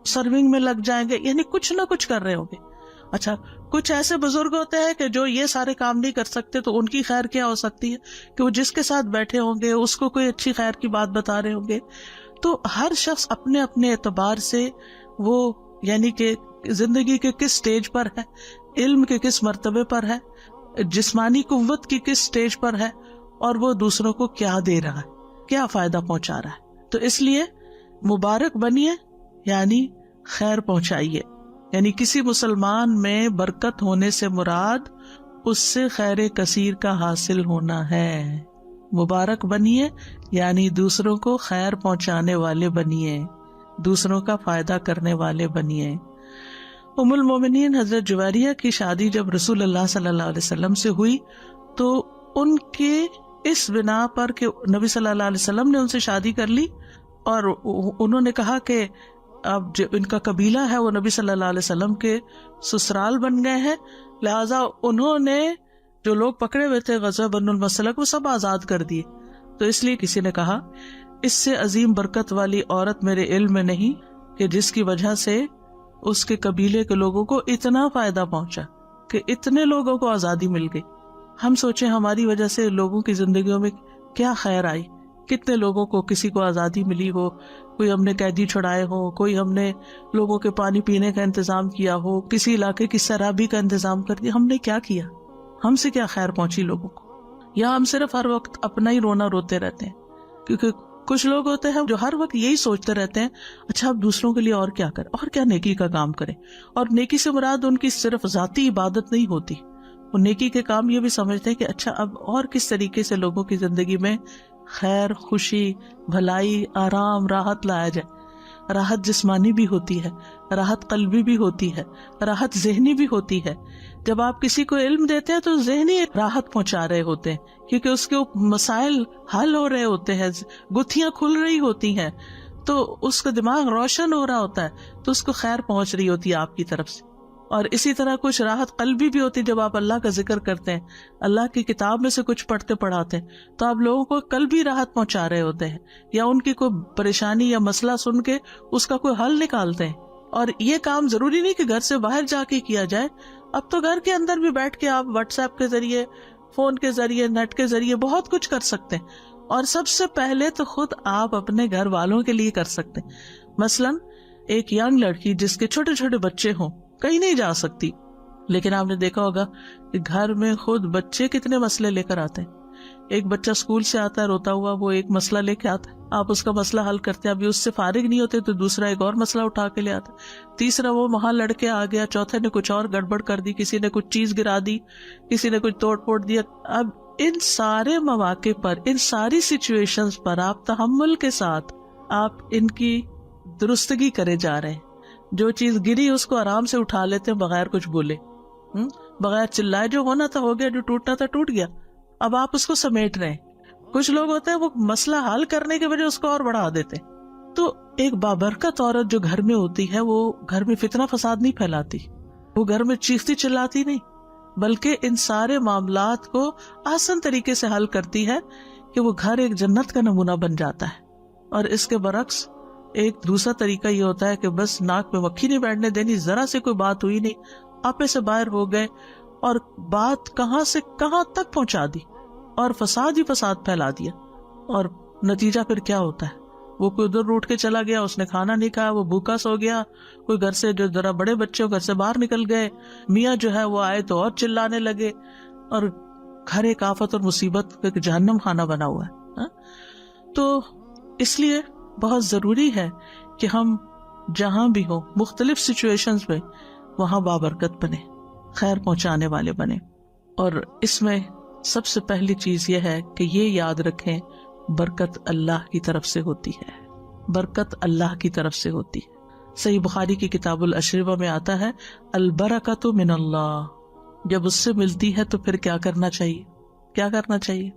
سرونگ میں لگ جائیں گے، یعنی کچھ نہ کچھ کر رہے ہوں گے۔ اچھا، کچھ ایسے بزرگ ہوتے ہیں کہ جو یہ سارے کام نہیں کر سکتے، تو ان کی خیر کیا ہو سکتی ہے کہ وہ جس کے ساتھ بیٹھے ہوں گے اس کو کوئی اچھی خیر کی بات بتا رہے ہوں گے۔ تو ہر شخص اپنے اپنے اعتبار سے وہ یعنی کہ زندگی کے کس سٹیج پر ہے، علم کے کس مرتبے پر ہے، جسمانی قوت کی کس سٹیج پر ہے، اور وہ دوسروں کو کیا دے رہا ہے، کیا فائدہ پہنچا رہا ہے۔ تو اس لیے مبارک بنیے، یعنی خیر پہنچائیے، یعنی کسی مسلمان میں برکت ہونے سے مراد اس سے خیر کثیر کا حاصل ہونا ہے۔ مبارک بنیے یعنی دوسروں کو خیر پہنچانے والے بنیے، دوسروں کا فائدہ کرنے والے بنیے۔ ام المومنین حضرت جویریہ کی شادی جب رسول اللہ صلی اللہ علیہ وسلم سے ہوئی تو ان کے اس بنا پر کہ نبی صلی اللہ علیہ وسلم نے ان سے شادی کر لی، اور انہوں نے کہا کہ اب جو ان کا قبیلہ ہے وہ نبی صلی اللہ علیہ وسلم کے سسرال بن گئے ہیں، لہٰذا انہوں نے جو لوگ پکڑے ہوئے تھے غزوہ بنو المصطلق وہ سب آزاد کر دیے۔ تو اس لیے کسی نے کہا اس سے عظیم برکت والی عورت میرے علم میں نہیں کہ جس کی وجہ سے اس کے قبیلے کے لوگوں کو اتنا فائدہ پہنچا کہ اتنے لوگوں کو آزادی مل گئی۔ ہم سوچیں ہماری وجہ سے لوگوں کی زندگیوں میں کیا خیر آئی، کتنے لوگوں کو، کسی کو آزادی ملی ہو، کوئی ہم نے قیدی چھڑائے ہو، کوئی ہم نے لوگوں کے پانی پینے کا انتظام کیا ہو، کسی علاقے کی سرابی کا انتظام کر دیا. ہم نے کیا کیا؟ ہم سے کیا خیر پہنچی لوگوں کو؟ یا ہم صرف ہر وقت اپنا ہی رونا روتے رہتے ہیں؟ کیونکہ کچھ لوگ ہوتے ہیں جو ہر وقت یہی سوچتے رہتے ہیں اچھا اب دوسروں کے لیے اور کیا کریں، اور کیا نیکی کا کام کریں. اور نیکی سے مراد ان کی صرف ذاتی عبادت نہیں ہوتی، وہ نیکی کے کام یہ بھی سمجھتے ہیں کہ اچھا اب اور کس طریقے سے لوگوں کی زندگی میں خیر، خوشی، بھلائی، آرام، راحت لایا جائے. راحت جسمانی بھی ہوتی ہے، راحت قلبی بھی ہوتی ہے، راحت ذہنی بھی ہوتی ہے. جب آپ کسی کو علم دیتے ہیں تو ذہنی راحت پہنچا رہے ہوتے ہیں، کیونکہ اس کے مسائل حل ہو رہے ہوتے ہیں، گتھیاں کھل رہی ہوتی ہیں، تو اس کا دماغ روشن ہو رہا ہوتا ہے، تو اس کو خیر پہنچ رہی ہوتی ہے آپ کی طرف سے. اور اسی طرح کچھ راحت قلبی بھی ہوتی ہے، جب آپ اللہ کا ذکر کرتے ہیں، اللہ کی کتاب میں سے کچھ پڑھتے پڑھاتے ہیں، تو آپ لوگوں کو قلبی راحت پہنچا رہے ہوتے ہیں، یا ان کی کوئی پریشانی یا مسئلہ سن کے اس کا کوئی حل نکالتے ہیں. اور یہ کام ضروری نہیں کہ گھر سے باہر جا کے کیا جائے، اب تو گھر کے اندر بھی بیٹھ کے آپ واٹس ایپ کے ذریعے، فون کے ذریعے، نیٹ کے ذریعے بہت کچھ کر سکتے ہیں. اور سب سے پہلے تو خود آپ اپنے گھر والوں کے لیے کر سکتے ہیں. مثلاً ایک ینگ لڑکی جس کے چھوٹے چھوٹے بچے ہوں، کہیں نہیں جا سکتی، لیکن آپ نے دیکھا ہوگا کہ گھر میں خود بچے کتنے مسئلے لے کر آتے ہیں. ایک بچہ اسکول سے آتا ہے روتا ہوا، وہ ایک مسئلہ لے کے آتا ہے، آپ اس کا مسئلہ حل کرتے ہیں. ابھی اس سے فارغ نہیں ہوتے تو دوسرا ایک اور مسئلہ اٹھا کے لے آتا ہے، تیسرا وہ وہاں لڑکے آ گیا، چوتھے نے کچھ اور گڑبڑ کر دی، کسی نے کچھ چیز گرا دی، کسی نے کچھ توڑ پھوڑ دیا. اب ان سارے مواقع پر، ان ساری سچویشنز پر آپ تحمل کے ساتھ آپ ان کی درستگی کرے جا رہے ہیں. جو چیز گری اس کو آرام سے اٹھا لیتے ہیں بغیر کچھ بولے، بغیر چلائے. جو ہونا تھا ہو گیا، جو ٹوٹنا تھا ٹوٹ گیا، اب آپ اس کو سمیٹ رہے ہیں. کچھ لوگ ہوتے ہیں وہ مسئلہ حل کرنے کے وجہ اس کو اور بڑھا دیتے ہیں. تو ایک بابرکت عورت جو گھر میں ہوتی ہے، وہ گھر میں فتنہ فساد نہیں پھیلاتی، وہ گھر میں چیختی چلاتی نہیں، بلکہ ان سارے معاملات کو آسان طریقے سے حل کرتی ہے کہ وہ گھر ایک جنت کا نمونہ بن جاتا ہے. اور اس کے برعکس ایک دوسرا طریقہ یہ ہوتا ہے کہ بس ناک میں مکھی نہیں بیٹھنے دینی، ذرا سے کوئی بات ہوئی نہیں، آپے سے باہر ہو گئے اور بات کہاں سے کہاں تک پہنچا دی اور فساد ہی فساد پھیلا دیا. اور نتیجہ پھر کیا ہوتا ہے؟ وہ کوئی ادھر روٹ کے چلا گیا، اس نے کھانا نہیں کھایا، وہ بھوکا سو گیا. کوئی گھر سے جو ذرا بڑے بچے گھر سے باہر نکل گئے، میاں جو ہے وہ آئے تو اور چلانے لگے، اور گھر ایک آفت اور مصیبت کا جہنم خانہ بنا ہوا ہے. تو اس لیے بہت ضروری ہے کہ ہم جہاں بھی ہوں، مختلف سچویشنز میں، وہاں بابرکت بنے، خیر پہنچانے والے بنے. اور اس میں سب سے پہلی چیز یہ ہے کہ یہ یاد رکھیں، برکت اللہ کی طرف سے ہوتی ہے، برکت اللہ کی طرف سے ہوتی ہے. صحیح بخاری کی کتاب الاشربہ میں آتا ہے، البرکۃ من اللہ. جب اس سے ملتی ہے تو پھر کیا کرنا چاہیے؟ کیا کرنا چاہیے؟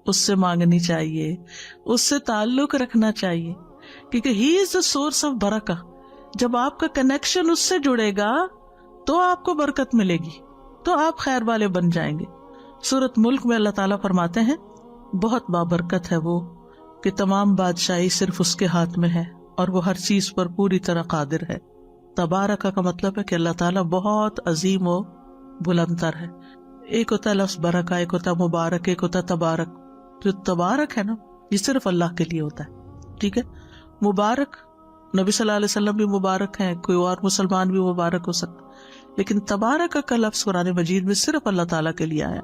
اس سے مانگنی چاہیے، اس سے تعلق رکھنا چاہیے، کیونکہ ہی از دا سورس آف برکہ. جب آپ کا کنیکشن اس سے جڑے گا تو آپ کو برکت ملے گی، تو آپ خیر والے بن جائیں گے. سورۃ ملک میں اللہ تعالیٰ فرماتے ہیں، بہت بابرکت ہے وہ کہ تمام بادشاہی صرف اس کے ہاتھ میں ہے اور وہ ہر چیز پر پوری طرح قادر ہے. تبارک کا مطلب ہے کہ اللہ تعالیٰ بہت عظیم و بلند تر ہے. ایک ہوتا ہے لفظ برکہ، ایک ہوتا ہے مبارک، ایک ہوتا ہے تبارک. جو تبارک ہے نا، یہ صرف اللہ کے لیے ہوتا ہے، ٹھیک ہے. مبارک، نبی صلی اللہ علیہ وسلم بھی مبارک ہیں، کوئی اور مسلمان بھی مبارک ہو سکتا، لیکن تبارک کا لفظ قرآن مجید میں صرف اللہ تعالیٰ کے لیے آیا.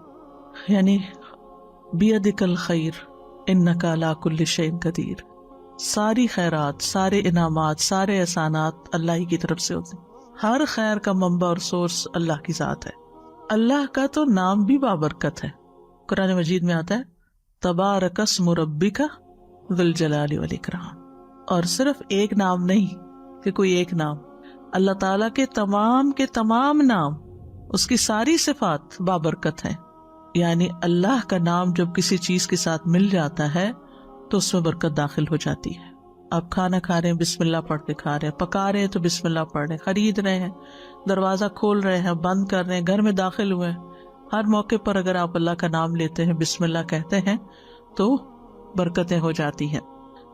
یعنی بیدک الخیر انک علی کل شیء قدیر. ساری خیرات، سارے انعامات، سارے احسانات اللہ ہی کی طرف سے ہوتے ہیں. ہر خیر کا منبع اور سورس اللہ کی ذات ہے. اللہ کا تو نام بھی بابرکت ہے. قرآن مجید میں آتا ہے، تبارک اسم ربک ذی الجلال والاکرام. اور صرف ایک نام نہیں کہ کوئی ایک نام، اللہ تعالیٰ کے تمام نام، اس کی ساری صفات بابرکت ہیں. یعنی اللہ کا نام جب کسی چیز کے ساتھ مل جاتا ہے تو اس میں برکت داخل ہو جاتی ہے. آپ کھانا کھا رہے ہیں، بسم اللہ پڑھ کے کھا رہے ہیں، پکا رہے ہیں تو بسم اللہ پڑھ رہے ہیں، خرید رہے ہیں، دروازہ کھول رہے ہیں، بند کر رہے ہیں، گھر میں داخل ہوئے ہیں، ہر موقع پر اگر آپ اللہ کا نام لیتے ہیں، بسم اللہ کہتے ہیں، تو برکتیں ہو جاتی ہیں.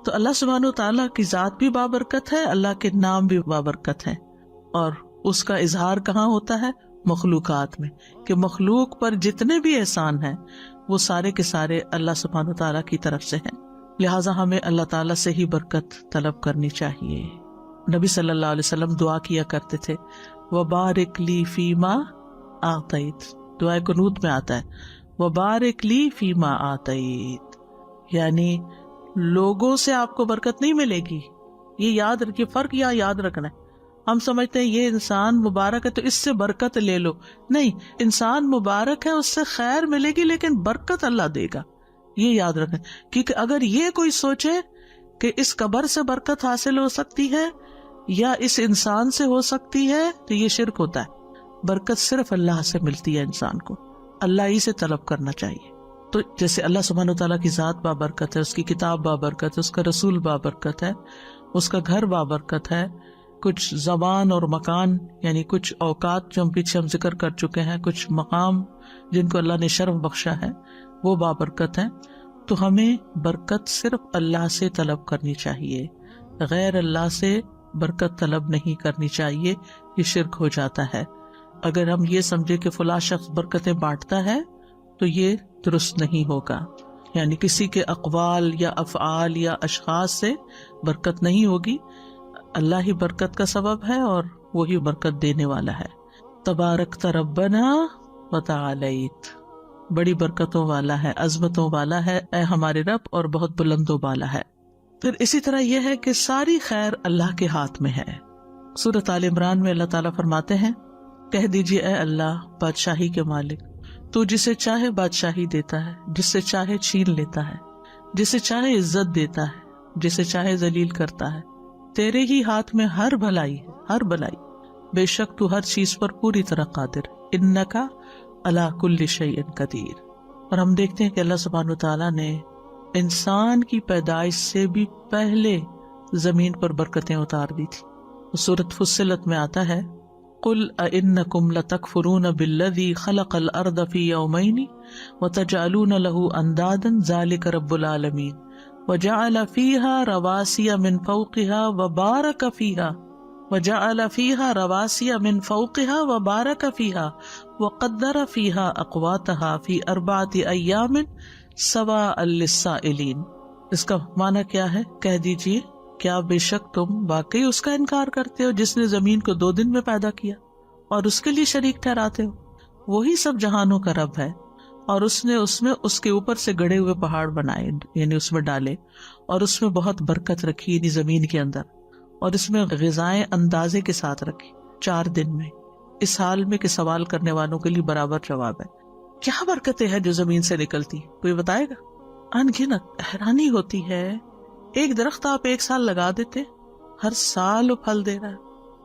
تو اللہ سبحانہ وتعالیٰ کی ذات بھی بابرکت ہے، اللہ کے نام بھی بابرکت ہے. اور اس کا اظہار کہاں ہوتا ہے؟ مخلوقات میں، کہ مخلوق پر جتنے بھی احسان ہیں وہ سارے کے سارے اللہ سبحانہ و تعالیٰ کی طرف سے ہیں، لہٰذا ہمیں اللہ تعالیٰ سے ہی برکت طلب کرنی چاہیے۔ نبی صلی اللہ علیہ وسلم دعا کیا کرتے تھے، وبارک لی فیما آتیت، دعائے قنوت میں آتا ہے وبارک لی فیما آتیت، یعنی لوگوں سے آپ کو برکت نہیں ملے گی، یہ یاد رکھیے، فرق یہاں یاد رکھنا ہے۔ ہم سمجھتے ہیں یہ انسان مبارک ہے تو اس سے برکت لے لو، نہیں، انسان مبارک ہے، اس سے خیر ملے گی لیکن برکت اللہ دے گا، یہ یاد رکھیں۔ کیونکہ اگر یہ کوئی سوچے کہ اس قبر سے برکت حاصل ہو سکتی ہے یا اس انسان سے ہو سکتی ہے تو یہ شرک ہوتا ہے۔ برکت صرف اللہ سے ملتی ہے، انسان کو اللہ ہی سے طلب کرنا چاہیے۔ تو جیسے اللہ سبحانہ و تعالیٰ کی ذات بابرکت ہے، اس کی کتاب بابرکت ہے، اس کا رسول بابرکت ہے، اس کا گھر بابرکت ہے، کچھ زبان اور مکان یعنی کچھ اوقات جو ہم پیچھے ذکر کر چکے ہیں، کچھ مقام جن کو اللہ نے شرف بخشا ہے وہ بابرکت ہیں، تو ہمیں برکت صرف اللہ سے طلب کرنی چاہیے، غیر اللہ سے برکت طلب نہیں کرنی چاہیے، یہ شرک ہو جاتا ہے۔ اگر ہم یہ سمجھے کہ فلاں شخص برکتیں بانٹتا ہے تو یہ درست نہیں ہوگا، یعنی کسی کے اقوال یا افعال یا اشخاص سے برکت نہیں ہوگی، اللہ ہی برکت کا سبب ہے اور وہی برکت دینے والا ہے۔ تبارکت ربنا وتعالیت، بڑی برکتوں والا ہے، عظمتوں والا ہے اے ہمارے رب، اور بہت بلند و بالا ہے۔ پھر اسی طرح یہ ہے کہ ساری خیر اللہ کے ہاتھ میں ہے۔ سورۃ آل عمران میں اللہ تعالیٰ فرماتے ہیں، کہہ دیجیے اے اللہ بادشاہی کے مالک، تو جسے چاہے بادشاہی دیتا ہے، جس سے چاہے چھین لیتا ہے، جسے چاہے عزت دیتا ہے، جسے چاہے ذلیل کرتا ہے، تیرے ہی ہاتھ میں ہر بھلائی ہے، ہر بھلائی، بے شک تو ہر چیز پر پوری طرح قادر، انکا علی کل شیء قدیر۔ اور ہم دیکھتے ہیں کہ اللہ سبحانہ وتعالیٰ نے انسان کی پیدائش سے بھی پہلے زمین پر برکتیں اتار دی تھی۔ سورۃ فصلت میں آتا ہے، قل اانکم لتکفرون بالذی خلق الارض فی یومین وتجعلون له اندادا ذلک رب العالمین وجعل فیہا رواسی من فوقہا وبارک فیہا من فوقہا وبارک فیہا وقدر فیہا اقواتہا فی 4 ایام سواء للسائلین۔ اس کا معنی کیا ہے؟ کہہ دیجئے کیا بے شک تم واقعی اس کا انکار کرتے ہو جس نے زمین کو 2 دن میں پیدا کیا اور اس کے لیے شریک ٹھہراتے ہو؟ وہی سب جہانوں کا رب ہے، اور اس نے اس کے اوپر سے گڑے ہوئے پہاڑ بنائے، یعنی اس میں ڈالے، اور اس میں بہت برکت رکھی، یعنی زمین کے اندر، اور اس میں غذائیں اندازے کے ساتھ رکھی 4 دن میں۔ اس حال میں کہ سوال کرنے والوں کے لیے برابر جواب ہے۔ کیا برکتیں ہیں جو زمین سے نکلتی، کوئی بتائے گا؟ ان گنت۔ حیرانی ہوتی ہے، ایک درخت آپ 1 سال لگا دیتے، ہر سال وہ پھل دے رہا ہے،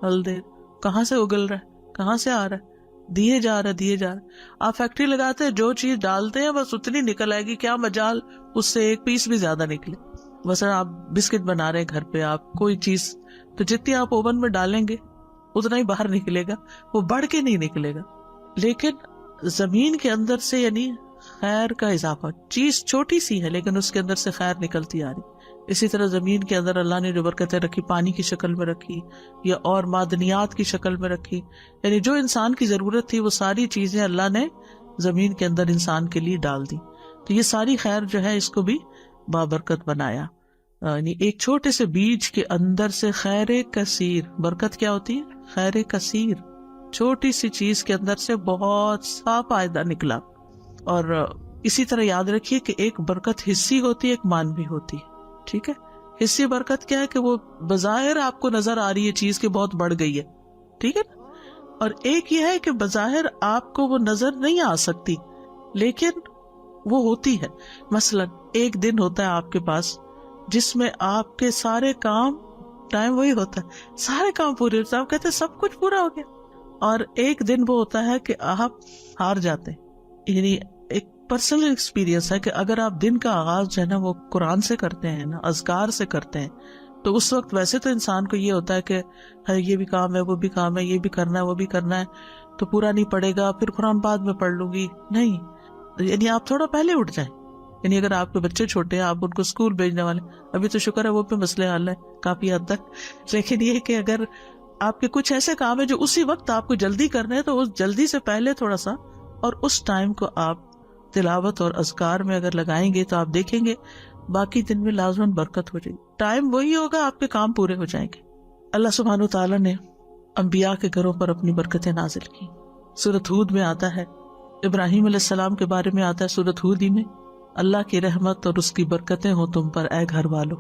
پھل دے، کہاں سے اگل رہا ہے، کہاں سے آ رہا ہے، دیے جا رہا ہے۔ آپ فیکٹری لگاتے ہیں، جو چیز ڈالتے ہیں بس اتنی نکل آئے گی، کیا مجال اس سے 1 پیس بھی زیادہ نکلے۔ مثلا آپ بسکٹ بنا رہے ہیں گھر پہ، آپ کوئی چیز تو جتنی آپ اوون میں ڈالیں گے اتنا ہی باہر نکلے گا، وہ بڑھ کے نہیں نکلے گا۔ لیکن زمین کے اندر سے یعنی خیر کا اضافہ، چیز چھوٹی سی ہے لیکن اس کے اندر سے خیر نکلتی آ رہی۔ اسی طرح زمین کے اندر اللہ نے جو برکتیں رکھی، پانی کی شکل میں رکھی یا اور معدنیات کی شکل میں رکھی، یعنی جو انسان کی ضرورت تھی وہ ساری چیزیں اللہ نے زمین کے اندر انسان کے لیے ڈال دی۔ تو یہ ساری خیر جو ہے اس کو بھی بابرکت بنایا، یعنی ایک چھوٹے سے بیج کے اندر سے خیر کثیر۔ برکت کیا ہوتی ہے؟ خیر کثیر، چھوٹی سی چیز کے اندر سے بہت سا فائدہ نکلا۔ اور اسی طرح یاد رکھیے کہ ایک برکت حصی ہوتی ہے، ایک مانوی ہوتی ہے، ٹھیک ہے؟ حصی برکت کیا ہے کہ وہ بظاہر آپ کو نظر آ رہی ہے چیز کہ بہت بڑھ گئی ہے، ٹھیک ہے نا؟ اور ایک یہ ہے کہ بظاہر آپ کو وہ نظر نہیں آ سکتی لیکن وہ ہوتی ہے۔ مثلا ایک دن ہوتا ہے آپ کے پاس جس میں آپ کے سارے کام، ٹائم وہی ہوتا ہے، سارے کام پورے ہوتے ہیں، آپ کہتے ہیں سب کچھ پورا ہو گیا۔ اور ایک دن وہ ہوتا ہے کہ آپ ہار جاتے ہیں، یعنی ایک پرسنل ایکسپیرینس ہے کہ اگر آپ دن کا آغاز جو ہے نا وہ قرآن سے کرتے ہیں نا، اذکار سے کرتے ہیں، تو اس وقت ویسے تو انسان کو یہ ہوتا ہے کہ یہ بھی کام ہے، وہ بھی کام ہے، یہ بھی کرنا ہے، وہ بھی کرنا ہے، تو پورا نہیں پڑے گا، پھر قرآن بعد میں پڑھ لوں گی، نہیں، یعنی آپ تھوڑا پہلے اٹھ جائیں۔ یعنی اگر آپ کے بچے چھوٹے ہیں، آپ ان کو اسکول بھیجنے والے، ابھی تو شکر ہے وہ پہ مسئلے حل ہے کافی حد تک، لیکن یہ کہ اگر آپ کے کچھ ایسے کام ہیں جو اسی وقت آپ کو جلدی کرنے ہیں، تو اس جلدی سے پہلے تھوڑا سا اور اس ٹائم کو آپ تلاوت اور اذکار میں اگر لگائیں گے تو آپ دیکھیں گے باقی دن میں لازماً برکت ہو جائے گی. ٹائم وہی ہوگا، آپ کے کام پورے ہو جائیں گے. اللہ سبحانہ وتعالیٰ نے انبیاء کے گھروں پر اپنی برکتیں نازل کی. سورۃ ہود میں آتا ہے، ابراہیم علیہ السلام کے بارے میں آتا ہے سورۃ ہود ہی میں، اللہ کی رحمت اور اس کی برکتیں ہوں تم پر اے گھر والو.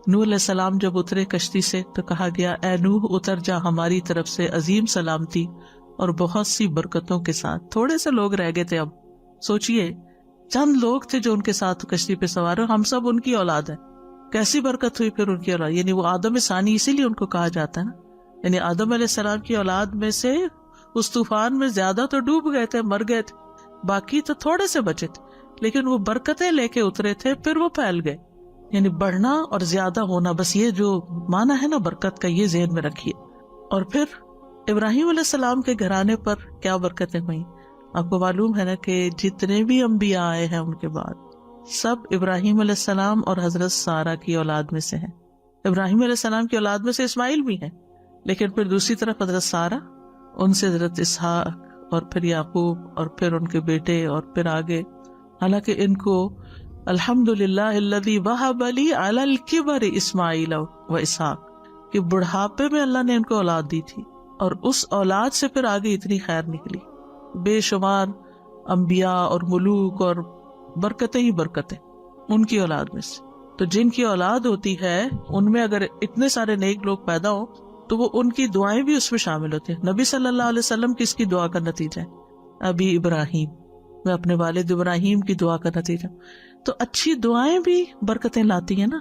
نوح علیہ السلام جب اترے کشتی سے تو کہا گیا اے نوح اتر جا ہماری طرف سے عظیم سلامتی اور بہت سی برکتوں کے ساتھ. تھوڑے سے لوگ رہ گئے تھے. اب سوچئے چند لوگ تھے جو ان کے ساتھ کشتی پہ سوار ہو، ہم سب ان کی اولاد ہے. کیسی برکت ہوئی پھر ان کی اولاد، یعنی وہ آدم ثانی، اسی لیے ان کو کہا جاتا ہے نا، یعنی آدم علیہ السلام کی اولاد میں سے اس طوفان میں زیادہ تو ڈوب گئے تھے، مر گئے تھے، باقی تو تھوڑے سے بچے تھے، لیکن وہ برکتیں لے کے اترے تھے، پھر وہ پھیل گئے. یعنی بڑھنا اور زیادہ ہونا، بس یہ جو معنی ہے نا برکت کا، یہ ذہن میں رکھیے. اور پھر ابراہیم علیہ السلام کے گھرانے پر کیا برکتیں ہوئیں. آپ کو معلوم ہے نا کہ جتنے بھی انبیاء آئے ہیں ان کے بعد سب ابراہیم علیہ السلام اور حضرت سارہ کی اولاد میں سے ہیں. ابراہیم علیہ السلام کی اولاد میں سے اسماعیل بھی ہیں، لیکن پھر دوسری طرف حضرت سارہ، ان سے حضرت اسحاق اور پھر یعقوب اور پھر ان کے بیٹے اور پھر آگے. حالانکہ ان کو الحمدللہ الذی وہب لی علی الکبر اسماعیل و اسحاق، کہ بڑھاپے میں اللہ نے ان کو اولاد دی تھی، اور اس اولاد سے پھر آگے اتنی خیر نکلی. بے شمار انبیاء اور ملوک اور برکتیں ہی برکتیں ان کی اولاد میں سے. تو جن کی اولاد ہوتی ہے ان میں اگر اتنے سارے نیک لوگ پیدا ہوں تو وہ ان کی دعائیں بھی اس میں شامل ہوتی ہیں. نبی صلی اللہ علیہ وسلم کس کی دعا کا نتیجہ ہے؟ ابی ابراہیم، میں اپنے والد ابراہیم کی دعا کا نتیجہ. تو اچھی دعائیں بھی برکتیں لاتی ہیں نا.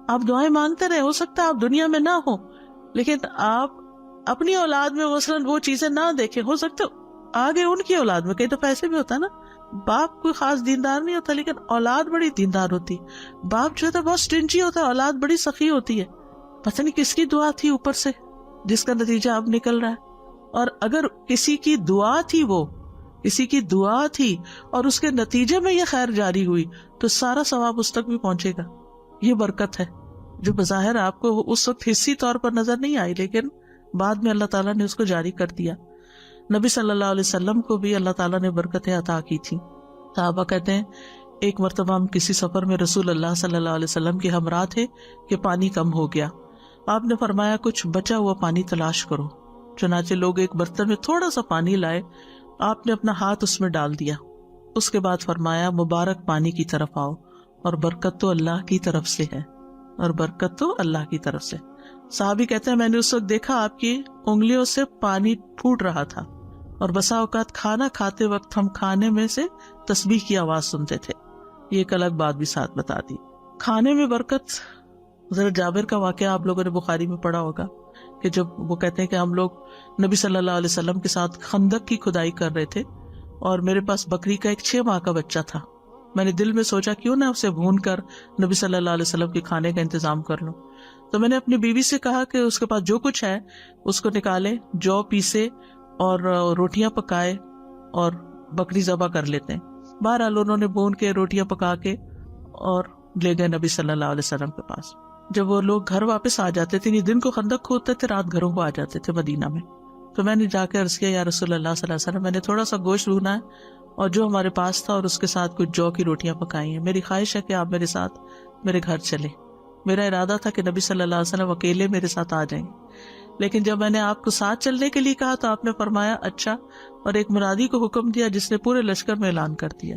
آپ دعائیں مانگتے رہے، ہو سکتا ہے آپ دنیا میں نہ ہو، لیکن آپ اپنی اولاد میں مثلاً وہ چیزیں نہ دیکھیں، ہو سکتا آگے ان کی اولاد میں. کہیں تو پیسے بھی ہوتا ہے نا، باپ کوئی خاص دیندار نہیں ہوتا لیکن اولاد بڑی دیندار ہوتی. باپ جو ہے بہت سٹنجی ہوتا ہے، اولاد بڑی سخی ہوتی ہے. پتہ نہیں کس کی دعا تھی اوپر سے جس کا نتیجہ اب نکل رہا ہے. اور اگر کسی کی دعا تھی، وہ کسی کی دعا تھی اور اس کے نتیجے میں یہ خیر جاری ہوئی تو سارا ثواب اس تک بھی پہنچے گا. یہ برکت ہے جو بظاہر آپ کو اس وقت حصی طور پر نظر نہیں آئی، لیکن بعد میں اللہ تعالیٰ نے اس کو جاری کر دیا. نبی صلی اللہ علیہ وسلم کو بھی اللہ تعالیٰ نے برکتیں عطا کی تھی. صحابہ کہتے ہیں ایک مرتبہ ہم کسی سفر میں رسول اللہ صلی اللہ علیہ وسلم کے ہمراہ تھے کہ پانی کم ہو گیا. آپ نے فرمایا کچھ بچا ہوا پانی تلاش کرو. چنانچہ لوگ ایک برتن میں تھوڑا سا پانی لائے، آپ نے اپنا ہاتھ اس میں ڈال دیا. اس کے بعد فرمایا مبارک پانی کی طرف آؤ، اور برکت تو اللہ کی طرف سے ہے، اور برکت تو اللہ کی طرف سے. صحابی کہتے ہیں میں نے اس وقت دیکھا آپ کی انگلیوں سے پانی پھوٹ رہا تھا، اور بسا اوقات کھانا کھاتے وقت ہم کھانے میں سے تسبیح کی آواز سنتے تھے. یہ ایک الگ بات بھی ساتھ بتا دی. کھانے میں برکت، حضرت جابر کا واقعہ آپ لوگوں نے بخاری میں پڑھا ہوگا کہ جب وہ کہتے ہیں کہ ہم لوگ نبی صلی اللہ علیہ وسلم کے ساتھ خندق کی کھدائی کر رہے تھے، اور میرے پاس بکری کا ایک 6 ماہ کا بچہ تھا. میں نے دل میں سوچا کیوں نہ اسے بھون کر نبی صلی اللہ علیہ وسلم کے کھانے کا انتظام کر لوں. تو میں نے اپنی بیوی سے کہا کہ اس کے پاس جو کچھ ہے اس کو نکالے، جو پیسے اور روٹیاں پکائے اور بکری ذبح کر لیتے ہیں. بہرحال انہوں نے بھون کے روٹیاں پکا کے اور لے گئے نبی صلی اللہ علیہ وسلم کے پاس. جب وہ لوگ گھر واپس آ جاتے تھے، دن کو خندق کھودتے تھے، رات گھروں کو آ جاتے تھے مدینہ میں. تو میں نے جا کے عرض کیا یا رسول اللہ صلی اللہ علیہ وسلم، میں نے تھوڑا سا گوشت بھونا ہے اور جو ہمارے پاس تھا، اور اس کے ساتھ کچھ جو کی روٹیاں پکائی ہیں. میری خواہش ہے کہ آپ میرے ساتھ میرے گھر چلیں. میرا ارادہ تھا کہ نبی صلی اللہ علیہ وسلم اکیلے میرے ساتھ آ جائیں، لیکن جب میں نے آپ کو ساتھ چلنے کے لیے کہا تو آپ نے فرمایا اچھا، اور ایک منادی کو حکم دیا جس نے پورے لشکر میں اعلان کر دیا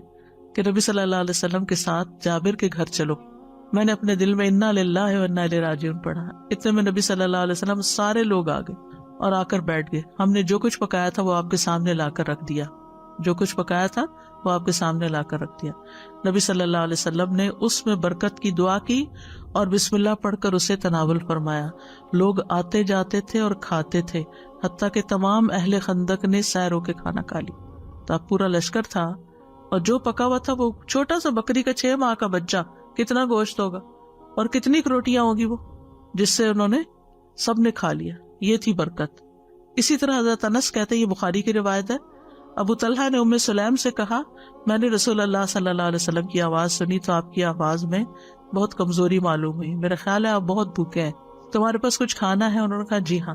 کہ نبی صلی اللہ علیہ وسلم کے ساتھ جابر کے گھر چلو. میں نے اپنے دل میں انا للہ و انا الیہ راجعون پڑھا. اتنے میں نبی صلی اللہ علیہ وسلم سارے لوگ آ گئے اور آ کر بیٹھ گئے. ہم نے جو کچھ پکایا تھا وہ آپ کے سامنے لا کر رکھ دیا، جو کچھ پکایا تھا وہ آپ کے سامنے لا کر رکھ دیا. نبی صلی اللہ علیہ وسلم نے اس میں برکت کی دعا کی اور بسم اللہ پڑھ کر اسے تناول فرمایا. لوگ آتے جاتے تھے اور کھاتے تھے، حتیٰ کہ تمام اہل خندق نے سیر ہو کے کھانا کھا لی. تو اب پورا لشکر تھا اور جو پکا ہوا تھا وہ چھوٹا سا بکری کا 6 ماہ کا بچہ، کتنا گوشت ہوگا اور کتنی روٹیاں ہوگی وہ، جس سے انہوں نے سب نے کھا لیا. یہ تھی برکت. اسی طرح حضرت انس کہتے ہیں، یہ بخاری کی روایت ہے، ابو طلحہ نے ام سلیم سے کہا میں نے رسول اللہ صلی اللہ علیہ وسلم کی آواز سنی تو آپ کی آواز میں بہت کمزوری معلوم ہوئی. میرا خیال ہے آپ بہت بھوکے ہیں، تمہارے پاس کچھ کھانا ہے؟ انہوں نے کہا جی ہاں.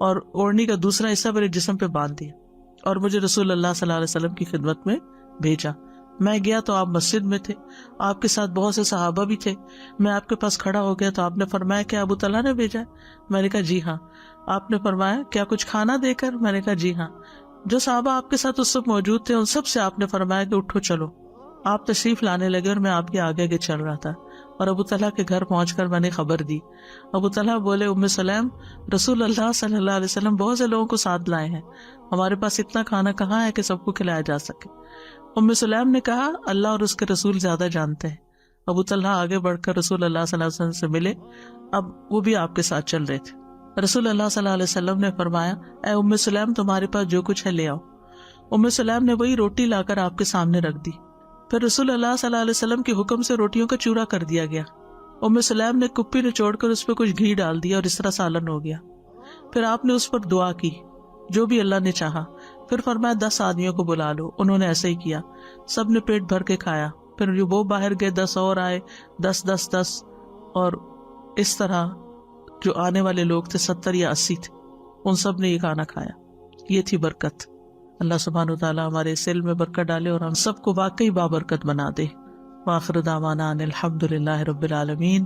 اور اوڑھنی کا دوسرا حصہ میرے جسم پہ باندھ دیا اور مجھے رسول اللہ صلی اللہ علیہ وسلم کی خدمت میں بھیجا۔ میں گیا تو آپ مسجد میں تھے، آپ کے ساتھ بہت سے صحابہ بھی تھے۔ میں آپ کے پاس کھڑا ہو گیا تو آپ نے فرمایا کہ ابو طلحہ نے بھیجا ہے؟ میں نے کہا جی ہاں۔ آپ نے فرمایا کیا کچھ کھانا دے کر؟ میں نے کہا جی ہاں۔ جو صحابہ آپ کے ساتھ اس وقت موجود تھے ان سب سے آپ نے فرمایا کہ اٹھو چلو۔ آپ تشریف لانے لگے اور میں آپ کے آگے آگے چل رہا تھا اور ابو طلحہ کے گھر پہنچ کر میں نے خبر دی۔ ابو طلحہ بولے ام سلیم، رسول اللہ صلی اللہ علیہ وسلم بہت سے لوگوں کو ساتھ لائے ہیں، ہمارے پاس اتنا کھانا کہاں ہے کہ سب کو کھلایا جا سکے۔ ام سلیم نے کہا اللہ اور اس کے رسول زیادہ جانتے ہیں۔ ابو طلحہ آگے بڑھ کر رسول اللہ صلی اللہ علیہ وسلم سے ملے، اب وہ بھی آپ کے ساتھ چل رہے تھے۔ رسول اللہ صلی اللہ علیہ وسلم نے فرمایا اے ام سلیم تمہارے پاس جو کچھ ہے لے آؤ۔ ام سلیم نے وہی روٹی لا کر آپ کے سامنے رکھ دی۔ پھر رسول اللہ صلی اللہ علیہ وسلم کے حکم سے روٹیوں کا چورا کر دیا گیا۔ ام سلیم نے کپی نچوڑ کر اس پہ کچھ گھی ڈال دیا اور اس طرح سالن ہو گیا۔ پھر آپ نے اس پر دعا کی جو بھی اللہ نے چاہا۔ پھر فرمایا 10 آدمیوں کو بلا لو، انہوں نے ایسے ہی کیا، سب نے پیٹ بھر کے کھایا۔ پھر جو وہ باہر گئے 10 اور آئے، 10 اور اس طرح جو آنے والے لوگ تھے 70 یا 80 تھے، ان سب نے یہ کھانا کھایا۔ یہ تھی برکت۔ اللہ سبحانہ وتعالی ہمارے اس علم میں برکت ڈالے اور ہم سب کو واقعی بابرکت بنا دے۔ وآخر دعوانا ان الحمد للہ رب العالمین۔